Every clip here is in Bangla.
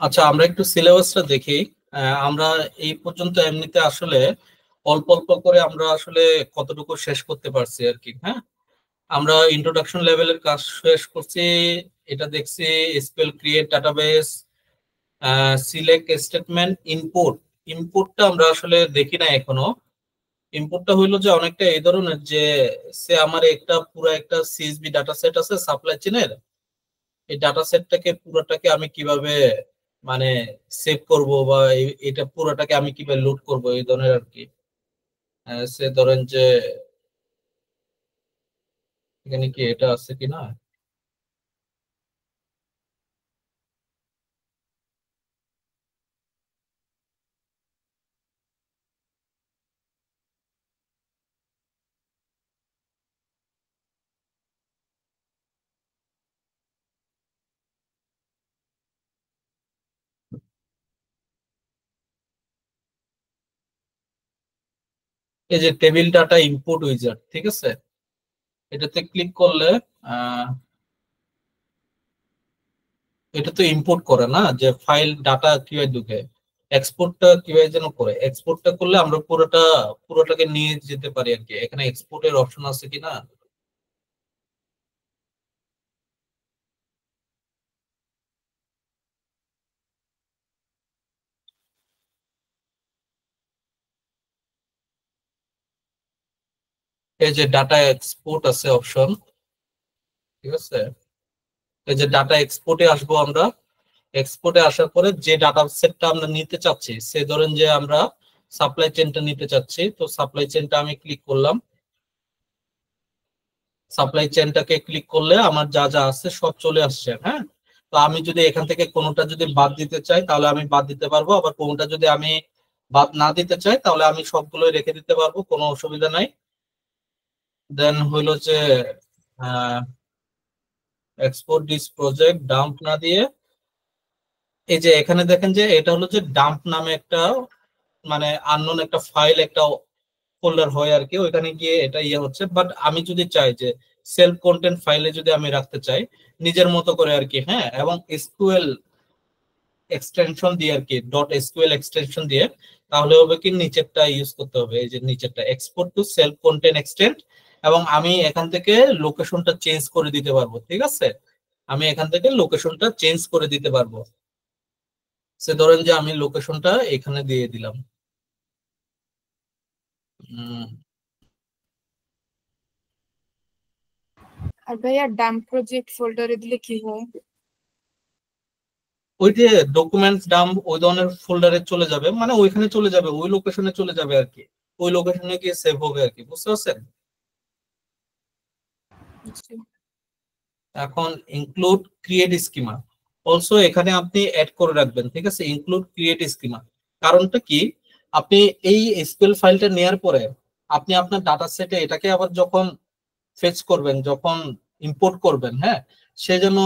আচ্ছা, আমরা একটু সিলেবাসটা দেখি। আমরা এই পর্যন্ত এমনিতে আসলে অল্প অল্প করে আমরা আসলে কতটুকু শেষ করতে পারছি আর কি। হ্যাঁ, আমরা ইন্ট্রোডাকশন লেভেলের কাজ শেষ করছি। এটা দেখছি SQL create database, select statement, input. ইনপুটটা আমরা আসলে দেখি না এখনো। ইনপুটটা হইলো যে অনেকটা এই ধরনের যে সে আমার একটা পুরো একটা সিএসভি ডাটা সেট আছে সাপ্লাই চেনের। এই ডাটা সেটটাকে পুরোটাকে আমি কিভাবে মানে সেভ করব, বা এটা পুরোটাকে আমি কিভাবে লোড করব, এই ধরনের আর কি। সে ধরেন যে এখানে কি এটা আছে কিনা। এই যে টেবিল ডাটা ইনপুট উইজার্ড, ঠিক আছে, এটাতে ক্লিক করলে আহ এটা তো ইম্পোর্ট করে না, যে ফাইল ডাটা কিভাবে ঢুকে, এক্সপোর্টটা কিভাবে যেন করে। এক্সপোর্টটা করলে আমরা পুরোটাকে নিয়ে যেতে পারি আর কি। এখানে এক্সপোর্টের অপশন আছে কিনা। এই যে ডাটা এক্সপোর্ট আছে অপশন, ঠিক আছে। এই যে ডাটা এক্সপোর্টে আসবো আমরা। এক্সপোর্টে আসার পরে যে ডাটা সেটটা আমরা নিতে চাচ্ছি, সে ধরেন যে আমরা সাপ্লাই চেনটা নিতে চাচ্ছি, তো সাপ্লাই চেনটা আমি ক্লিক করলাম। সাপ্লাই চেনটাকে ক্লিক করলে আমার যা যা আছে সব চলে আসছে। হ্যাঁ, তো আমি যদি এখান থেকে কোনোটা যদি বাদ দিতে চাই তাহলে আমি বাদ দিতে পারবো, আবার কোনোটা যদি আমি বাদ না দিতে চাই তাহলে আমি সবগুলোই রেখে দিতে পারবো, কোনো অসুবিধা নাই। দেন হইলো যে এক্সপোর্ট দিস প্রজেক্ট ডাম্প না দিয়ে, এই যে এখানে দেখেন যে এটা হলো যে ডাম্প নামে একটা মানে আননোন একটা ফাইল, একটা ফোল্ডার হয় আর কি। ওইখানে গিয়ে এটা ইয়ে হচ্ছে। বাট আমি যদি চাই যে সেলফ কন্টেন্ট ফাইলে যদি আমি রাখতে চাই নিজের মতো করে আর কি, হ্যাঁ, এবং এসকিউএল এক্সটেনশন দিয়ে আর কি, ডট এসকিউএল এক্সটেনশন দিয়ে, তাহলে হবে কি নিচেরটা ইউজ করতে হবে, এই যে নিচেরটা export two self content extent. এবং আমি এখান থেকে লোকেশনটা চেঞ্জ করে দিতে পারবো, ঠিক আছে। আমি এখান থেকে লোকেশনটা চেঞ্জ করে দিতে পারবো। সে ধরেন যে আমি লোকেশনটা এখানে দিয়ে দিলাম। উম, আর ভাইয়া ডাম্প প্রজেক্ট ফোল্ডারে দিলে কি হয়? ওই যে ডকুমেন্টস ডাম্প ওই ধরনের ফোল্ডারে চলে যাবে, মানে ওইখানে চলে যাবে, ওই লোকেশনে চলে যাবে আর কি। ওই লোকেশনে গিয়ে সেভ হবে আর কি, বুঝতে পারছেন। আচ্ছা। এখন ইনক্লুড ক্রিয়েট স্কিমা অলসো এখানে আপনি অ্যাড করে রাখবেন, ঠিক আছে। ইনক্লুড ক্রিয়েট স্কিমা কারণটা কি, আপনি এই এসকিউএল ফাইলটা নেয়ার পরে আপনি আপনার ডাটা সেটে এটাকে আবার যখন ফেচ করবেন, যখন ইম্পোর্ট করবেন, হ্যাঁ, সে যেন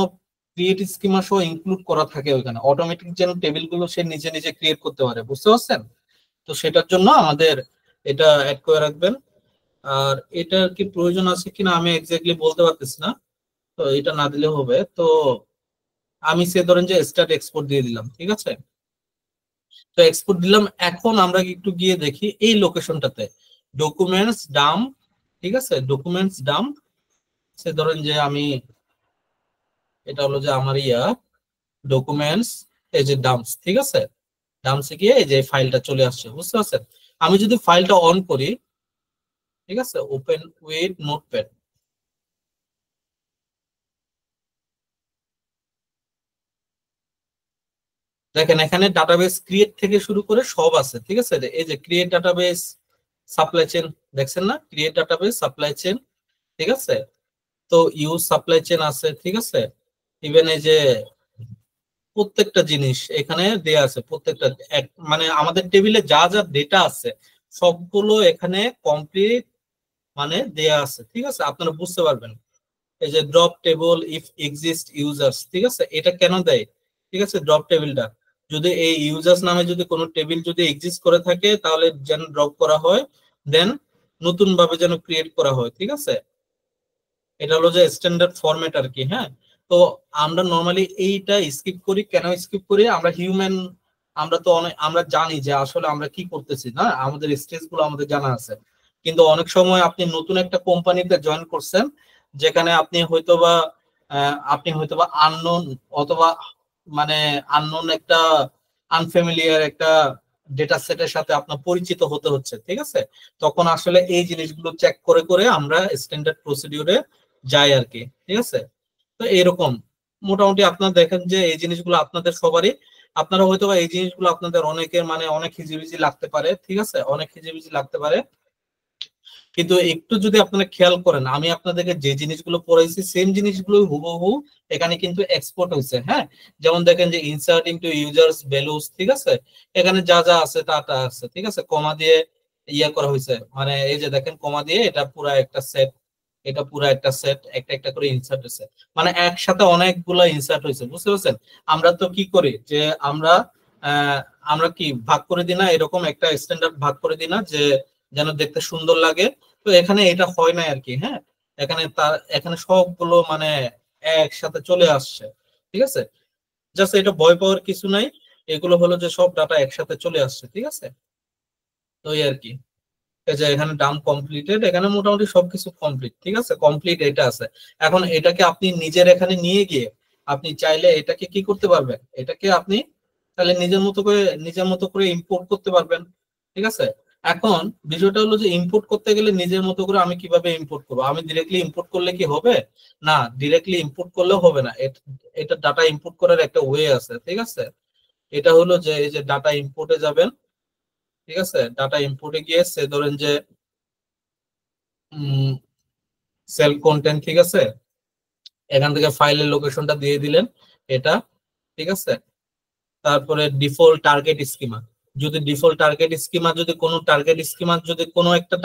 ক্রিয়েট স্কিমা সহ ইনক্লুড করা থাকে ওইখানে, অটোমেটিক যেন টেবিলগুলো সে নিজে নিজে ক্রিয়েট করতে পারে, বুঝতে পারছেন। তো সেটার জন্য আমাদের এটা অ্যাড করে রাখবেন। আর এটার কি প্রয়োজন আছে কিনা আমি এক্স্যাক্টলি বলতে পারতেছি না, তো এটা না দিলেও হবে। তো আমি সে ধরেন যে স্টার্ট এক্সপোর্ট দিয়ে দিলাম, ঠিক আছে। তো এক্সপোর্ট দিলাম। এখন আমরা একটু গিয়ে দেখি এই লোকেশনটাতে ডকুমেন্টস ডাম্প, ঠিক আছে, ডকুমেন্টস ডাম্প। সে ধরেন যে আমি এটা হলো যে আমার ডকুমেন্টস, এই যে ডাম্পস, ঠিক আছে। ডাম্পসে গিয়ে এই যে ফাইলটা চলে আসছে, বুঝতে পারছেন। আমি যদি ফাইলটা অন করি, ঠিক আছে, ওপেন উইথ নোটপ্যাড, দেখেন এখানে ডাটাবেস ক্রিয়েট থেকে শুরু করে সব আছে, ঠিক আছে। এই যে ক্রিয়েট ডাটাবেস সাপ্লাই চেন, দেখছেন না, ক্রিয়েট ডাটাবেস সাপ্লাই চেন, ঠিক আছে। তো ইউজ সাপ্লাই চেন আছে, ঠিক আছে। ইভেন এই যে প্রত্যেকটা জিনিস এখানে দেয়া আছে, প্রত্যেকটা মানে আমাদের টেবিলে যা যা ডেটা আছে সবগুলো এখানে কমপ্লিট মানে দেয়া আছে, ঠিক আছে। আপনারা বুঝতে পারবেন। এই যে drop table if exist users, ঠিক আছে, এটা কেন দেয়, ঠিক আছে। ড্রপ টেবিলটা যদি এই ইউজার্স নামে যদি কোনো টেবিল যদি এক্সিস্ট করে থাকে তাহলে যেন ড্রপ করা হয়, দেন নতুন ভাবে যেন ক্রিয়েট করা হয়, ঠিক আছে। এটা হলো যে স্ট্যান্ডার্ড ফরম্যাট আর কি, হ্যাঁ। তো আমরা নর্মালি এইটা স্কিপ করি, কেন স্কিপ করি? আমরা হিউম্যান, আমরা তো অনেক, আমরা জানি যে আসলে আমরা কি করতেছি না, আমাদের স্টেজ গুলো আমাদের জানা আছে। কিন্তু অনেক সময় আপনি নতুন একটা কোম্পানিতে জয়েন করছেন, যেখানে আপনি হয়তোবা আননোন, অথবা মানে আননোন একটা আনফ্যামিলিয়ার একটা ডেটা সেটের সাথে আপনার পরিচিত হতে হচ্ছে, ঠিক আছে? তখন আসলে এই জিনিসগুলো চেক করে করে আমরা স্ট্যান্ডার্ড প্রসিডিউরে যাই আর কি, ঠিক আছে? তো এরকম মোটামুটি আপনারা দেখেন যে এই জিনিসগুলো আপনাদের সবারই, আপনারা হয়তো বা এই জিনিসগুলো আপনাদের অনেকের মানে অনেক হিজিবিজি লাগতে পারে, ঠিক আছে, অনেক হিজিবিজি লাগতে পারে। কিন্তু একটু যদি আপনারা খেয়াল করেন, আমি আপনাদেরকে যে জিনিসগুলো পড়াইছি সেম জিনিসগুলো হুবহু এখানে কিন্তু এক্সপোর্ট হয়েছে। হ্যাঁ, যেমন দেখেন যে ইনসার্ট ইনটু ইউজার্স ভ্যালুস, ঠিক আছে, এখানে যা যা আছে তা তা আছে, ঠিক আছে, কমা দিয়ে ইয়া করা হয়েছে, মানে এই যে দেখেন কমা দিয়ে এটা পুরা একটা সেট, এটা পুরা একটা সেট, একটা একটা করে ইনসার্ট হয়েছে, মানে একসাথে অনেকগুলো ইনসার্ট হয়েছে, বুঝতে পারছেন? আমরা তো কি করি যে আমরা আহ আমরা কি ভাগ করে দিই না, এরকম একটা স্ট্যান্ডার্ড ভাগ করে দিই না যে যেন দেখতে সুন্দর লাগে? তো এখানে এটা হয় না আর কি। হ্যাঁ, এখানে সবগুলো মানে একসাথে চলে আসছে, ঠিক আছে? জাস্ট এটা ভয় পাওয়ার কিছু নাই, এগুলো হলো যে সব ডাটা একসাথে চলে আসছে, ঠিক আছে? তো এই আর কি, এই যে এখানে ডাম কমপ্লিটেড, এখানে মোটামুটি সবকিছু কমপ্লিট, ঠিক আছে, কমপ্লিট এটা আছে। এখন এটাকে আপনি নিজের এখানে নিয়ে গিয়ে আপনি চাইলে এটাকে কি করতে পারবেন, এটাকে আপনি তাহলে নিজের মতো করে ইম্পোর্ট করতে পারবেন, ঠিক আছে? এখন বিষয়টা হলো যে ইম্পোর্ট করতে গেলে নিজের মতো করে আমি কিভাবে ইম্পোর্ট করবো? আমি ডিরেক্টলি ইম্পোর্ট করলে কি হবে? না, ডিরেক্টলি ইম্পোর্ট করলেও হবে না। এটা ডাটা ইম্পোর্ট করার একটা ওয়ে আছে, ঠিক আছে? এটা হলো যে এই যে ডাটা ইম্পোর্টে যাবেন, ঠিক আছে, ডাটা ইম্পোর্টে গিয়ে সে ধরেন যে সেল কন্টেন্ট, ঠিক আছে, এখান থেকে ফাইলের লোকেশনটা দিয়ে দিলেন এটা, ঠিক আছে। তারপরে ডিফল্ট টার্গেট স্কিমা, যদি ডিফল্ট টার্গেট স্কিমা যদি কোনো টার্গেট স্কিমা যদি কোনো একটা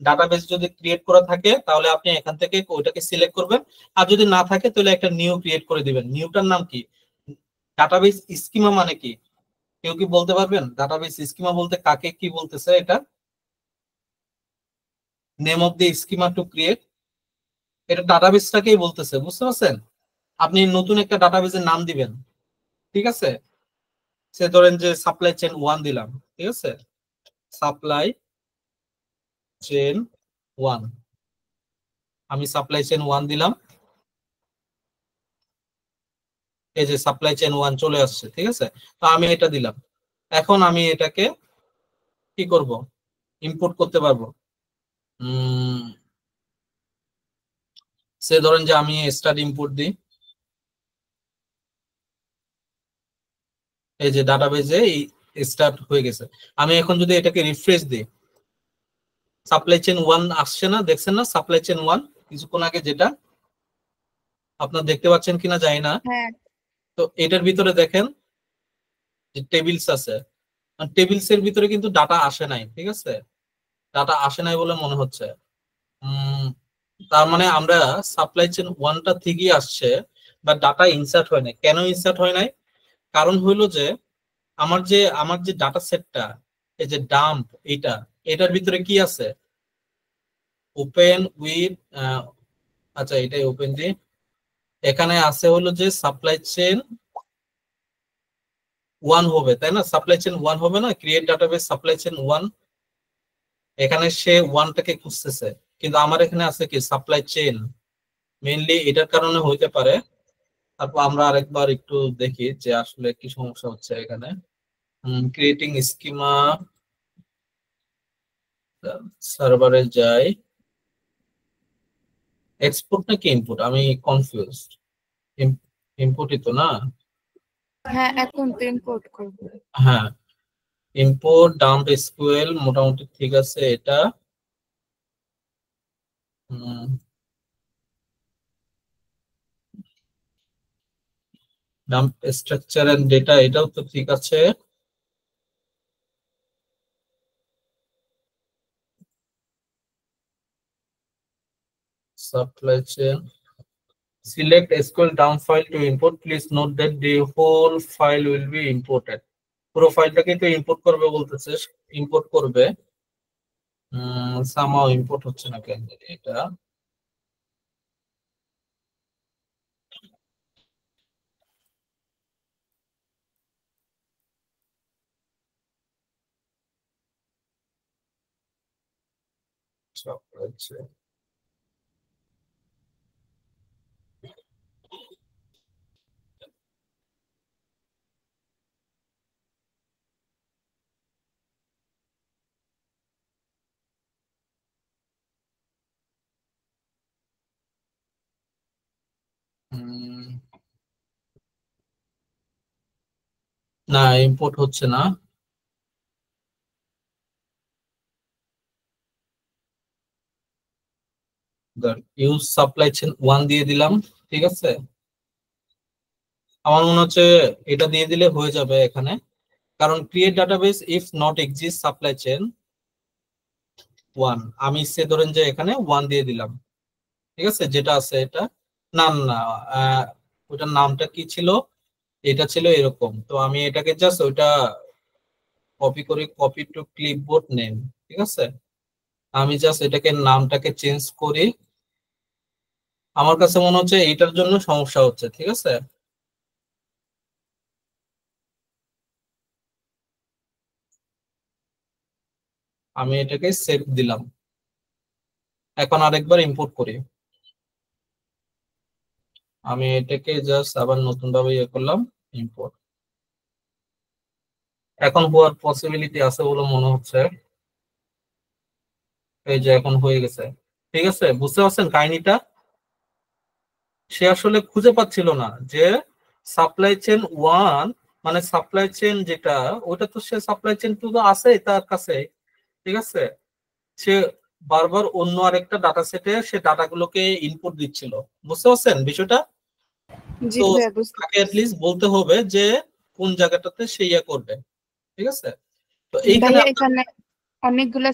ডাটাবেস যদি ক্রিয়েট করা থাকে, তাহলে আপনি এখান থেকে ওইটাকে সিলেক্ট করবেন। আর যদি না থাকে তাহলে একটা নিউ ক্রিয়েট করে দিবেন। নিউটার নাম কি? ডাটাবেস স্কিমা মানে কি? কেউ কি বলতে পারবেন ডাটাবেস স্কিমা বলতে কাকে কি বলতেছে? এটা name of the schema to create, এটা ডাটাবেসটাকেই বলতেছে, বুঝতে পারছেন? আপনি নতুন একটা ডাটাবেসের নাম দিবেন, ঠিক আছে, সে ধরেন যে সাপ্লাই চেন 1 দিলাম, ঠিক আছে, সাপ্লাই চেন 1, আমি সাপ্লাই চেন 1 দিলাম, এই যে সাপ্লাই চেন 1 চলে আসছে, ঠিক আছে। তো আমি এটা দিলাম, এখন আমি এটাকে কি করব? ইম্পোর্ট করতে পারবো। উম সে ধরেন যে আমি স্টার্ট ইম্পোর্ট দিই, এই যে ডাটাবেজে স্টার্ট হয়ে গেছে। আমি এখন যদি এটাকে রিফ্রেশ দিই, সাপ্লাই চেন 1 আসছে না, দেখছেন না সাপ্লাই চেন 1 কিছুক্ষণ আগে যেটা আপনার দেখতে পাচ্ছেন কিনা জানি না। হ্যাঁ, তো এটার ভিতরে দেখেন যে টেবিলস আছে, টেবিলস এর ভিতরে কিন্তু ডাটা আসে নাই, ঠিক আছে, ডাটা আসে নাই বলে মনে হচ্ছে। উম তার মানে আমরা সাপ্লাই চেন 1টা থেকেই আসছে, বা ডাটা ইনসার্ট হয় নাই। কেন ইনসার্ট হয় নাই? কারণ হইলো যে আমার যে ডাটা সেটটা, এই যে ডাম্প, এটার ভিতরে কি আছে? ওপেন উইথ, আচ্ছা এটাই ওপেন দি, এখানে আছে হলো যে সাপ্লাই চেন 1 হবে, তাই না? সাপ্লাই চেন 1 হবে না, ক্রিয়েট ডাটাবেস সাপ্লাই চেন 1, এখানে সে 1টাকে খুঁজতেছে, কিন্তু আমার এখানে আছে কি সাপ্লাই চেন। মেইনলি এটার কারণে হইতে পারে। তারপর আমরা আরেকবার একটু দেখি যে আসলে কি সমস্যা হচ্ছে এখানে। ক্রিয়েটিং স্কিমা, সার্ভারে যাই, এক্সপোর্ট নাকি ইনপুট, আমি কনফিউজ। ইনপুটই তো না? হ্যাঁ, এখন তো ইম্পোর্ট করবো। হ্যাঁ, ইম্পোর্ট ডাম্প এসকিউএল মোটামুটি ঠিক আছে এটা। ডাম্প স্ট্রাকচার এন্ড ডেটা, এটাও তো ঠিক আছে। Supply chain, select SQL dump file to import, please note that the whole file will be imported. পুরো ফাইলটাকে তো ইম্পোর্ট করবে বলতেছে, ইম্পোর্ট করবে। সামাও ইম্পোর্ট হচ্ছে না কেন এটা? supply chain. না, ইম্পোর্ট হচ্ছে না। ইউজ সাপ্লাই চেন 1 দিয়ে দিলাম, ঠিক আছে। আমার মনে হচ্ছে এটা দিয়ে দিলে হয়ে যাবে এখানে, কারণ create database if not exist supply chain 1, আমি সে ধরেন যে এখানে 1 দিয়ে দিলাম, ঠিক আছে, যেটা আছে এটা। না না, ওটার নামটা কি ছিল, এটা ছিল এরকম, তো আমি এটাকে জাস্ট ওইটা কপি করে, কপি টু ক্লিপবোর্ড নেম, ঠিক আছে। আমি জাস্ট এটাকে নামটাকে চেঞ্জ করি। আমার কাছে মনে হচ্ছে এইটার জন্য সমস্যা হচ্ছে, ঠিক আছে। আমি এটাকে সেভ দিলাম। এখন আরেকবার ইম্পোর্ট করি। আমি এটাকে জাস্ট আবার নতুন ভাবে ইয়ে করলাম, ইম্পোর্ট। এখন হওয়ার পসিবিলিটি আছে বলে মনে হচ্ছে। এই যে এখন হয়ে গেছে, ঠিক আছে। বুঝতে পারছেন কাহিনীটা? সে আসলে খুঁজে পাচ্ছিল না যে সাপ্লাই চেন 1 মানে সাপ্লাই চেন যেটা, ওটা তো সে সাপ্লাই চেন 2 তো আছে তার কাছে, ঠিক আছে। সে বারবার অন্য আরেকটা ডাটা সেটে সে ডাটাগুলোকে ইনপুট দিচ্ছিল। বুঝতে পারছেন বিষয়টা? জি তো ভাইয়া বুঝতে তাকে পারছি। অ্যাটলিস্ট বলতে হবে যে কোন জায়গাটাতে সে ইয়ে করবে, ঠিক আছে। তো এইখানে ভাইয়া আপনার, এখানে অনেকগুলা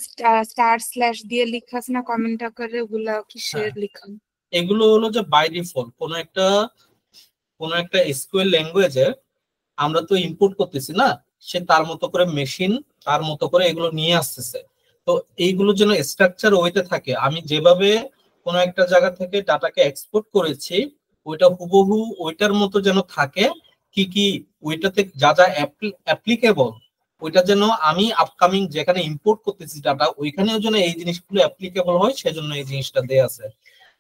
স্টার স্ল্যাশ দিয়ে লেখা আছে না কমেন্ট আকারে, ওগুলা কিসের হ্যাঁ, লেখা? এগুলো হলো যে বাই ডিফল্ট কোন একটা এসকিউএল ল্যাঙ্গুয়েজে আমরা তো ইম্পোর্ট করতেছি না, সে তার মতো করে মেশিন তার মতো করে এগুলো নিয়ে আসতেছে। তো এইগুলো যেন স্ট্রাকচার ওইতে থাকে, আমি যেভাবে কোনো একটা জায়গা থেকে ডাটাকে এক্সপোর্ট করেছি ওইটা হুবহু ওইটার মতো যেন থাকে। কি কি ওইটাতে যা যা অ্যাপ্লিকেবল, ওইটা যেন আমি আপকামিং যেখানে ইম্পোর্ট করতেছি ডাটা ওইখানেও যেন এই জিনিসগুলো অ্যাপ্লিকেবল হয়, সেজন্য এই জিনিসটা দেয়া আছে।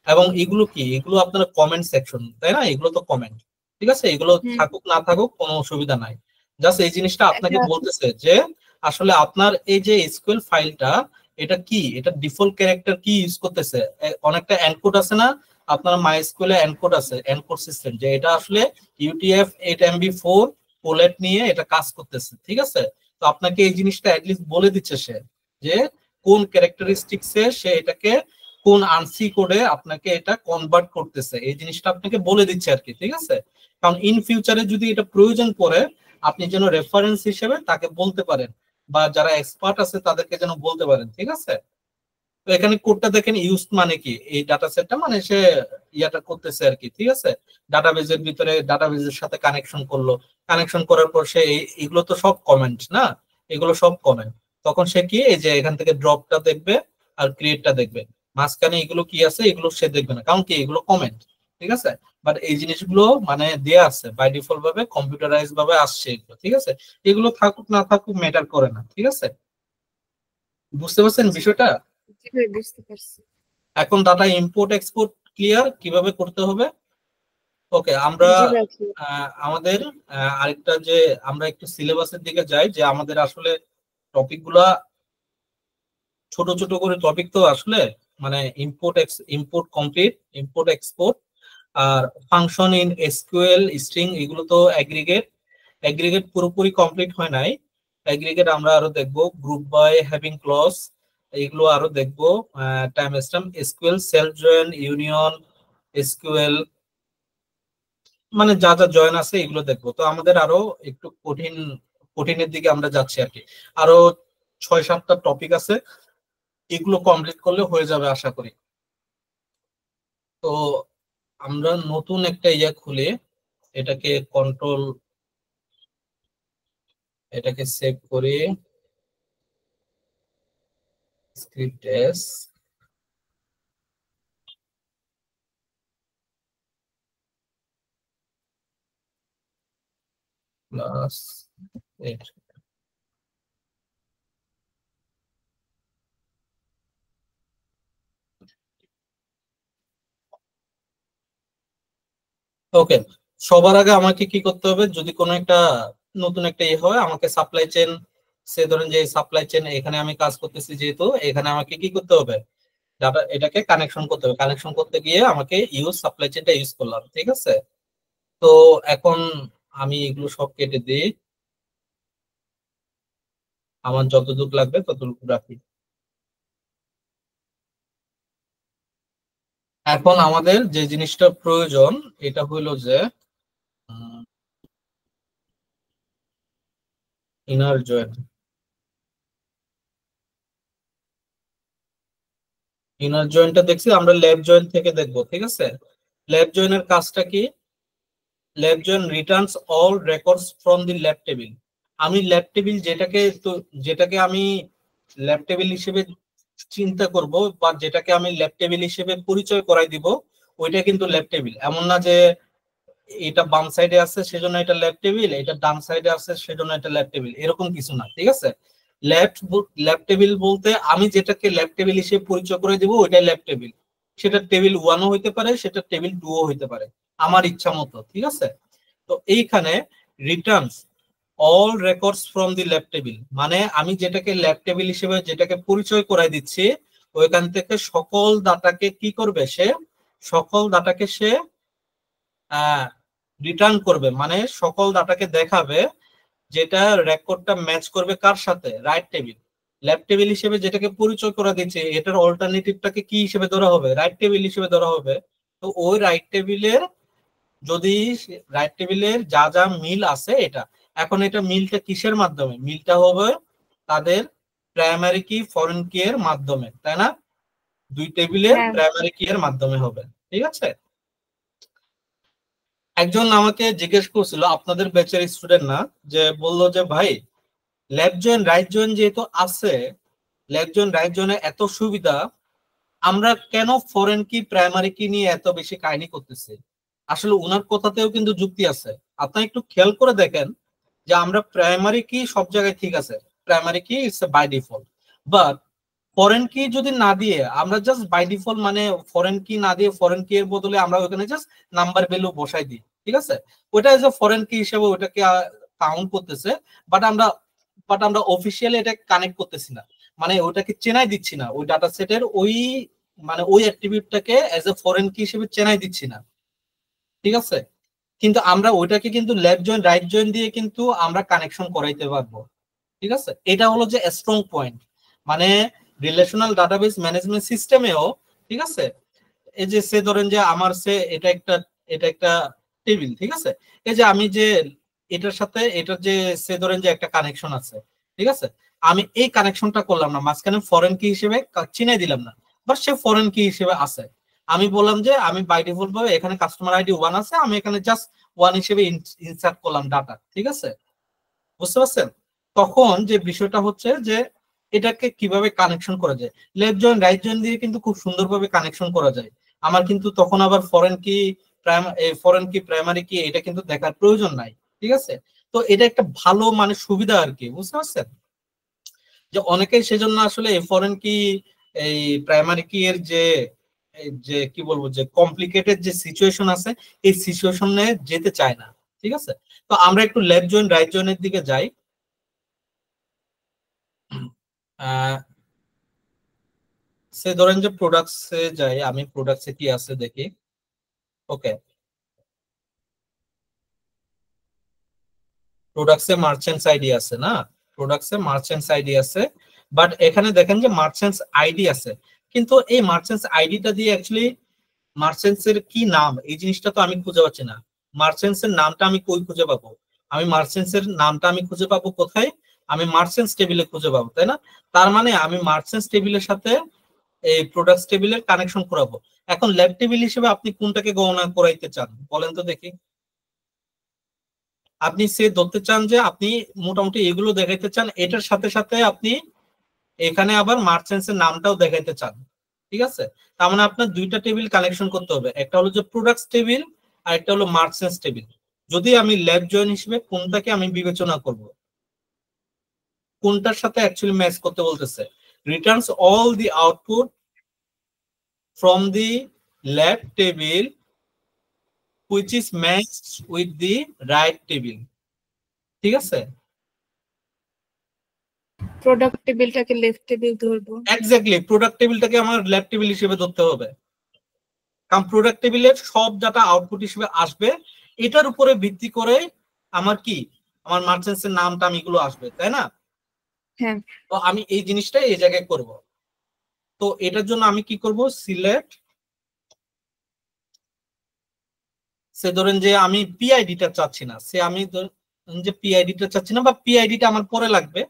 এবং এগুলো কি, এগুলো আপনার কমেন্ট সেকশন, তাই না? এগুলো তো কমেন্ট, ঠিক আছে। এগুলো হুম। থাকুক না থাকুক কোনো অসুবিধা নাই। জাস্ট এই জিনিসটা আপনাকে এটা বলতেছে যে আসলে আপনার এই যে এসকিউএল ফাইলটা, এটা কি, এটা ডিফল্ট ক্যারেক্টার কি ইউজ করতেছে। অনেকটা এনকোড আছে না, আপনার মাইস্কুয়েল এ এনকোড আছে, এনকোড সিস্টেম, যে এটা আসলে UTF-8 MB4 পোলেট নিয়ে এটা কাজ করতেছে, ঠিক আছে। তো আপনাকে এই জিনিসটা অ্যাটলিস্ট বলে দিচ্ছে সে, যে কোন ক্যারেক্টারিস্টিক্সে সে এটাকে কোন আনসি কোডে আপনাকে এটা কনভার্ট করতেছে, এই জিনিসটা আপনাকে বলে দিচ্ছে আর কি, ঠিক আছে। কারণ ইন ফিউচারে যদি এটা প্রয়োজন পড়ে আপনি যেন রেফারেন্স হিসেবে তাকে বলতে পারেন, বা যারা এক্সপার্ট আছে তাদেরকে যেন বলতে পারেন, ঠিক আছে। তো এখানে কোডটা দেখেন, ইউজ মানে কি, এই ডাটা সেটটা মানে সে ইয়াটা করতেছে আর কি, ঠিক আছে। ডাটাবেজের ভিতরে ডাটাবেজের সাথে কানেকশন করলো, কানেকশন করার পর সে এগুলো তো সব কমেন্ট না, এগুলো সব কমেন্ট। তখন সে কি, এই যে এখান থেকে ড্রপটা দেখবে আর ক্রিয়েটটা দেখবে, মাঝখানে এগুলো কি আছে এগুলো সে দেখবে না, কারণ কি এগুলো কমেন্ট, ঠিক আছে। বাট এই জিনিসগুলো মানে দেয়া আছে বাই ডিফল্ট ভাবে, কম্পিউটারাইজ ভাবে আসছে এগুলো, ঠিক আছে। এগুলো থাকুক না থাকুক ম্যাটার করে না, ঠিক আছে। বুঝতে পারছেন জি বিষয়টা? জি ভাই বুঝতে পারছি। এখন ডাটা ইম্পোর্ট এক্সপোর্ট ক্লিয়ার কিভাবে করতে হবে। ওকে, আমরা জি ভাই ঠিক। আমাদের আরেকটা যে আমরা একটু সিলেবাসের দিকে যাই, যে আমাদের আসলে টপিক গুলা ছোট ছোট করে টপিক তো আসলে, মানে ইম্পোর্ট কমপ্লিট, ইম্পোর্ট এক্সপোর্ট, আর ফাংশন ইন এসকিউএল স্ট্রিং, এগুলো তো অ্যাগ্রিগেট, অ্যাগ্রিগেট পুরোপুরি কমপ্লিট হয় নাই। অ্যাগ্রিগেট আমরা আরো দেখবো, গ্রুপ বাই, হ্যাভিং ক্লজ, এগুলো আরো দেখবো। Time stamp, SQL self join, union SQL, মানে যা যা জয়েন আছে এগুলো দেখবো। তো আমাদের আরো একটু কঠিনের দিকে আমরা যাচ্ছি আর কি। আরো 6-7টা টপিক আছে, এগুলো কমপ্লিট করলে হয়ে যাবে আশা করি। তো আমরা নতুন একটা ইয়া খুলে এটাকে কন্ট্রোল, এটাকে সেভ করে স্ক্রিপ্ট এস প্লাস 8। ওকে, সবার আগে আমাকে কি করতে হবে, যদি কোনো একটা নতুন একটা হয়, আমাকে সাপ্লাই চেন, সে ধরেন যে সাপ্লাই চেন এখানে আমি কাজ করতেছি, যেহেতু এখানে আমাকে কি করতে হবে, ডাটা এটাকে কানেকশন করতে হবে। কানেকশন করতে গিয়ে আমাকে ইউজ সাপ্লাই চেনটা ইউজ করলাম, ঠিক আছে। তো এখন আমি এগুলো সব কেটে দিই, আমার যতটুকু লাগবে ততটুকু রাখি। এখন আমাদের যে জিনিসটা প্রয়োজন, এটা হইলো যে ইনার জয়েন। ইনার জয়েন্টটা দেখছি আমরা ল্যাব জয়েন্ট থেকে দেখবো, ঠিক আছে। ল্যাব জয়েনের কাজটা কি, lab join Returns all records from the lab table. আমি ল্যাব টেবিল যেটাকে, তো যেটাকে আমি ল্যাব টেবিল হিসেবে চিন্তা করব, বা যেটাকে আমি ল্যাব টেবিল হিসেবে পরিচয় করাই দিব, ওইটা কিন্তু ল্যাব টেবিল। এমন না যে এটা বাম সাইডে আছে সেজন্য এটা ল্যাব টেবিল, এটা ডান সাইডে আছে সেজন্য এটা ল্যাব টেবিল, এরকম কিছু না, ঠিক আছে। ল্যাব ল্যাব টেবিল বলতে আমি যেটাকে ল্যাব টেবিল হিসেবে পরিচয় করে দিব ওইটাই ল্যাব টেবিল। সেটা টেবিল 1ও হইতে পারে, সেটা টেবিল 2ও হইতে পারে, আমার ইচ্ছা মতো, ঠিক আছে। তো এইখানে Returns all records from the lab table, মানে আমি যেটাকে ল্যাব টেবিল হিসেবে যেটাকে পরিচয় করাই দিচ্ছি, ওইখান থেকে সকল ডাটাকে কি করবে সে, সকল ডাটাকে সে রিটার্ন করবে, মানে সকল ডাটাকে দেখাবে যেটা রেকর্ডটা ম্যাচ করবে কার সাথে, রাইট টেবিল। লেফট টেবিল হিসেবে যেটাকে পরিচয় করা দিচ্ছে, এটার অল্টারনেটিভটাকে কি হিসেবে ধরা হবে, রাইট টেবিল হিসেবে ধরা হবে। তো ওই রাইট টেবিলের, যদি রাইট টেবিলের যা যা মিল আছে এটা, এখন এটা মিলটা কিসের মাধ্যমে, মিলটা হবে তাদের প্রাইমারি কি ফরেন কি এর মাধ্যমে, তাই না। দুই টেবিলের হ্যাঁ প্রাইমারি কি এর মাধ্যমে হবে, ঠিক আছে। একজন আমাকে জিজ্ঞেস করছিল, আপনাদের ব্যাচের স্টুডেন্ট না, যে বললো যে ভাই, লেফট জয়েন রাইট জয়েন যেহেতু আছে, লেফট জয়েন রাইট জয়েনের এত সুবিধা, আমরা কেন ফরেন কি প্রাইমারি কি নিয়ে এত বেশি কাহিনী করতেছি। আসলে উনার কথাতেও কিন্তু যুক্তি আছে। আপনি একটু খেয়াল করে দেখেন যে আমরা প্রাইমারি কি সব জায়গায় ঠিক আছে, primary key it's by default, but foreign key যদি না দিয়ে আমরা জাস্ট বাই ডিফল্ট, মানে ফরেন কি না দিয়ে ফরেন কি এর বদলে আমরা ওখানে জাস্ট নাম্বার ভ্যালু বসাই দিই, ঠিক আছে। ওটা এজ এ ফরেন কি হিসেবে ওটাকে কাউন্ট করতেছে, বাট আমরা অফিসিয়ালি এটা কানেক্ট করতেছি না, মানে ওটাকে চেনাই দিচ্ছি না, ওই ডাটা সেটের ওই, মানে ওই অ্যাট্রিবিউটটাকে এজ এ ফরেন কি হিসেবে চেনাই দিচ্ছি না, ঠিক আছে। কিন্তু আমরা ওইটাকে কিন্তু লেফট জয়েন রাইট জয়েন দিয়ে কিন্তু আমরা কানেকশন করাইতে পারবো, ঠিক আছে। এটা হলো যে স্ট্রং পয়েন্ট, মানে রিলেশনাল ডাটাবেস ম্যানেজমেন্ট সিস্টেমেও, ঠিক আছে। এই যে সে ধরেন যে আমার সে এটা একটা টেবিল, ঠিক আছে। এই যে আমি যে এটার সাথে এটার যে সে ধরেন যে একটা কানেকশন আছে, ঠিক আছে। আমি এই কানেকশনটা করলাম না, মাঝখানে ফরেন কি হিসেবে চিনাই দিলাম না, বাট সে ফরেন কি হিসেবে আছে। আমি বললাম যে আমি বাই ডিফল্ট ভাবে এখানে কাস্টমার আইডি 1 আছে, আমি এখানে জাস্ট 1 হিসেবে ইনসার্ট করলাম ডাটা, ঠিক আছে। বুঝতে পারছেন। তখন যে বিষয়টা হচ্ছে যে এটাকে কিভাবে কানেকশন করা যায়, লেফট জয়েন রাইট জয়েন দিয়ে কিন্তু খুব সুন্দরভাবে কানেকশন করা যায়। আমার কিন্তু তখন আবার ফরেন কি প্রাইমারি কি এটা কিন্তু দেখার প্রয়োজন নাই, ঠিক আছে। তো এটা একটা ভালো মানে সুবিধা আর কি, বুঝতে পারছেন। যে অনেকেই সেজন্য আসলে ফরেন কি এই প্রাইমারি কি এর যে যে কি বলবো যে কমপ্লিকেটেড যে সিচুয়েশন আছে, এই সিচুয়েশনে যেতে চায় না, ঠিক আছে। তো আমরা একটু লেফট জয়েন রাইট জয়েনের দিকে যাই। সে ধরেন যে প্রোডাক্টসে যাই, আমি প্রোডাক্টসে কি আছে দেখি। ওকে, প্রোডাক্টসে মার্চেন্টস আইডি আছে না, প্রোডাক্টসে মার্চেন্টস আইডি আছে, বাট এখানে দেখেন যে মার্চেন্টস আইডি আছে, কিন্তু এই মার্চেন্টস আইডিটা দিয়ে অ্যাকচুয়ালি মার্চেন্টস এর কি নাম এই জিনিসটা তো আমি খুঁজে পাচ্ছি না। মার্চেন্টস এর নামটা আমি কই খুঁজে পাবো, আমি মার্চেন্টস এর নামটা আমি খুঁজে পাবো কোথায়, আমি মার্চেন্টস টেবিলে খুঁজে পাবো, তাই না। তার মানে আমি মার্চেন্টস টেবিলের সাথে এই প্রোডাক্টস টেবিলের কানেকশন করাবো। এখন ল্যাব টেবিল হিসেবে আপনি কোনটাকে গণনা করাইতে চান বলেন তো দেখি। আপনি সে ধরতে চান যে আপনি মোটামুটি এগুলো দেখাইতে চান, এটার সাথে সাথে আপনি এখানে আবার মার্চেন্টস এর নামটাও দেখাইতে চান, ঠিক আছে। তার মানে আপনার দুইটা টেবিল কানেকশন করতে হবে, একটা হলো যে প্রোডাক্টস টেবিল আর একটা হলো মার্চেন্টস টেবিল। যদি আমি ল্যাব জয়েন হিসেবে কোনটাকে আমি বিবেচনা করব, কোনটার সাথে অ্যাকচুয়ালি ম্যাচ করতে বলতেছে, Returns all the output from the lab table which is matched with the right table, ঠিক আছে? প্রোডাক্ট টেবিলটাকে লেফট টেবিল ধরবো। এক্স্যাক্টলি, প্রোডাক্ট টেবিলটাকে আমার লেফট টেবিল হিসেবে ধরতে হবে, কারণ প্রোডাক্ট টেবিলের সব ডাটা আউটপুট হিসেবে আসবে, এটার উপরে ভিত্তি করে আমার কি, আমার মার্চেন্টস এর নাম টাম এগুলো আসবে, তাই না? হ্যাঁ, তো আমি এই জিনিসটা এই জায়গায় করব। তো এটার জন্য আমি কি করব, সিলেক্ট, সে ধরেন যে আমি পিআইডিটা চাচ্ছি না, সে আমি যে পিআইডিটা চাচ্ছি না, বা পিআইডিটা আমার পরে লাগবে,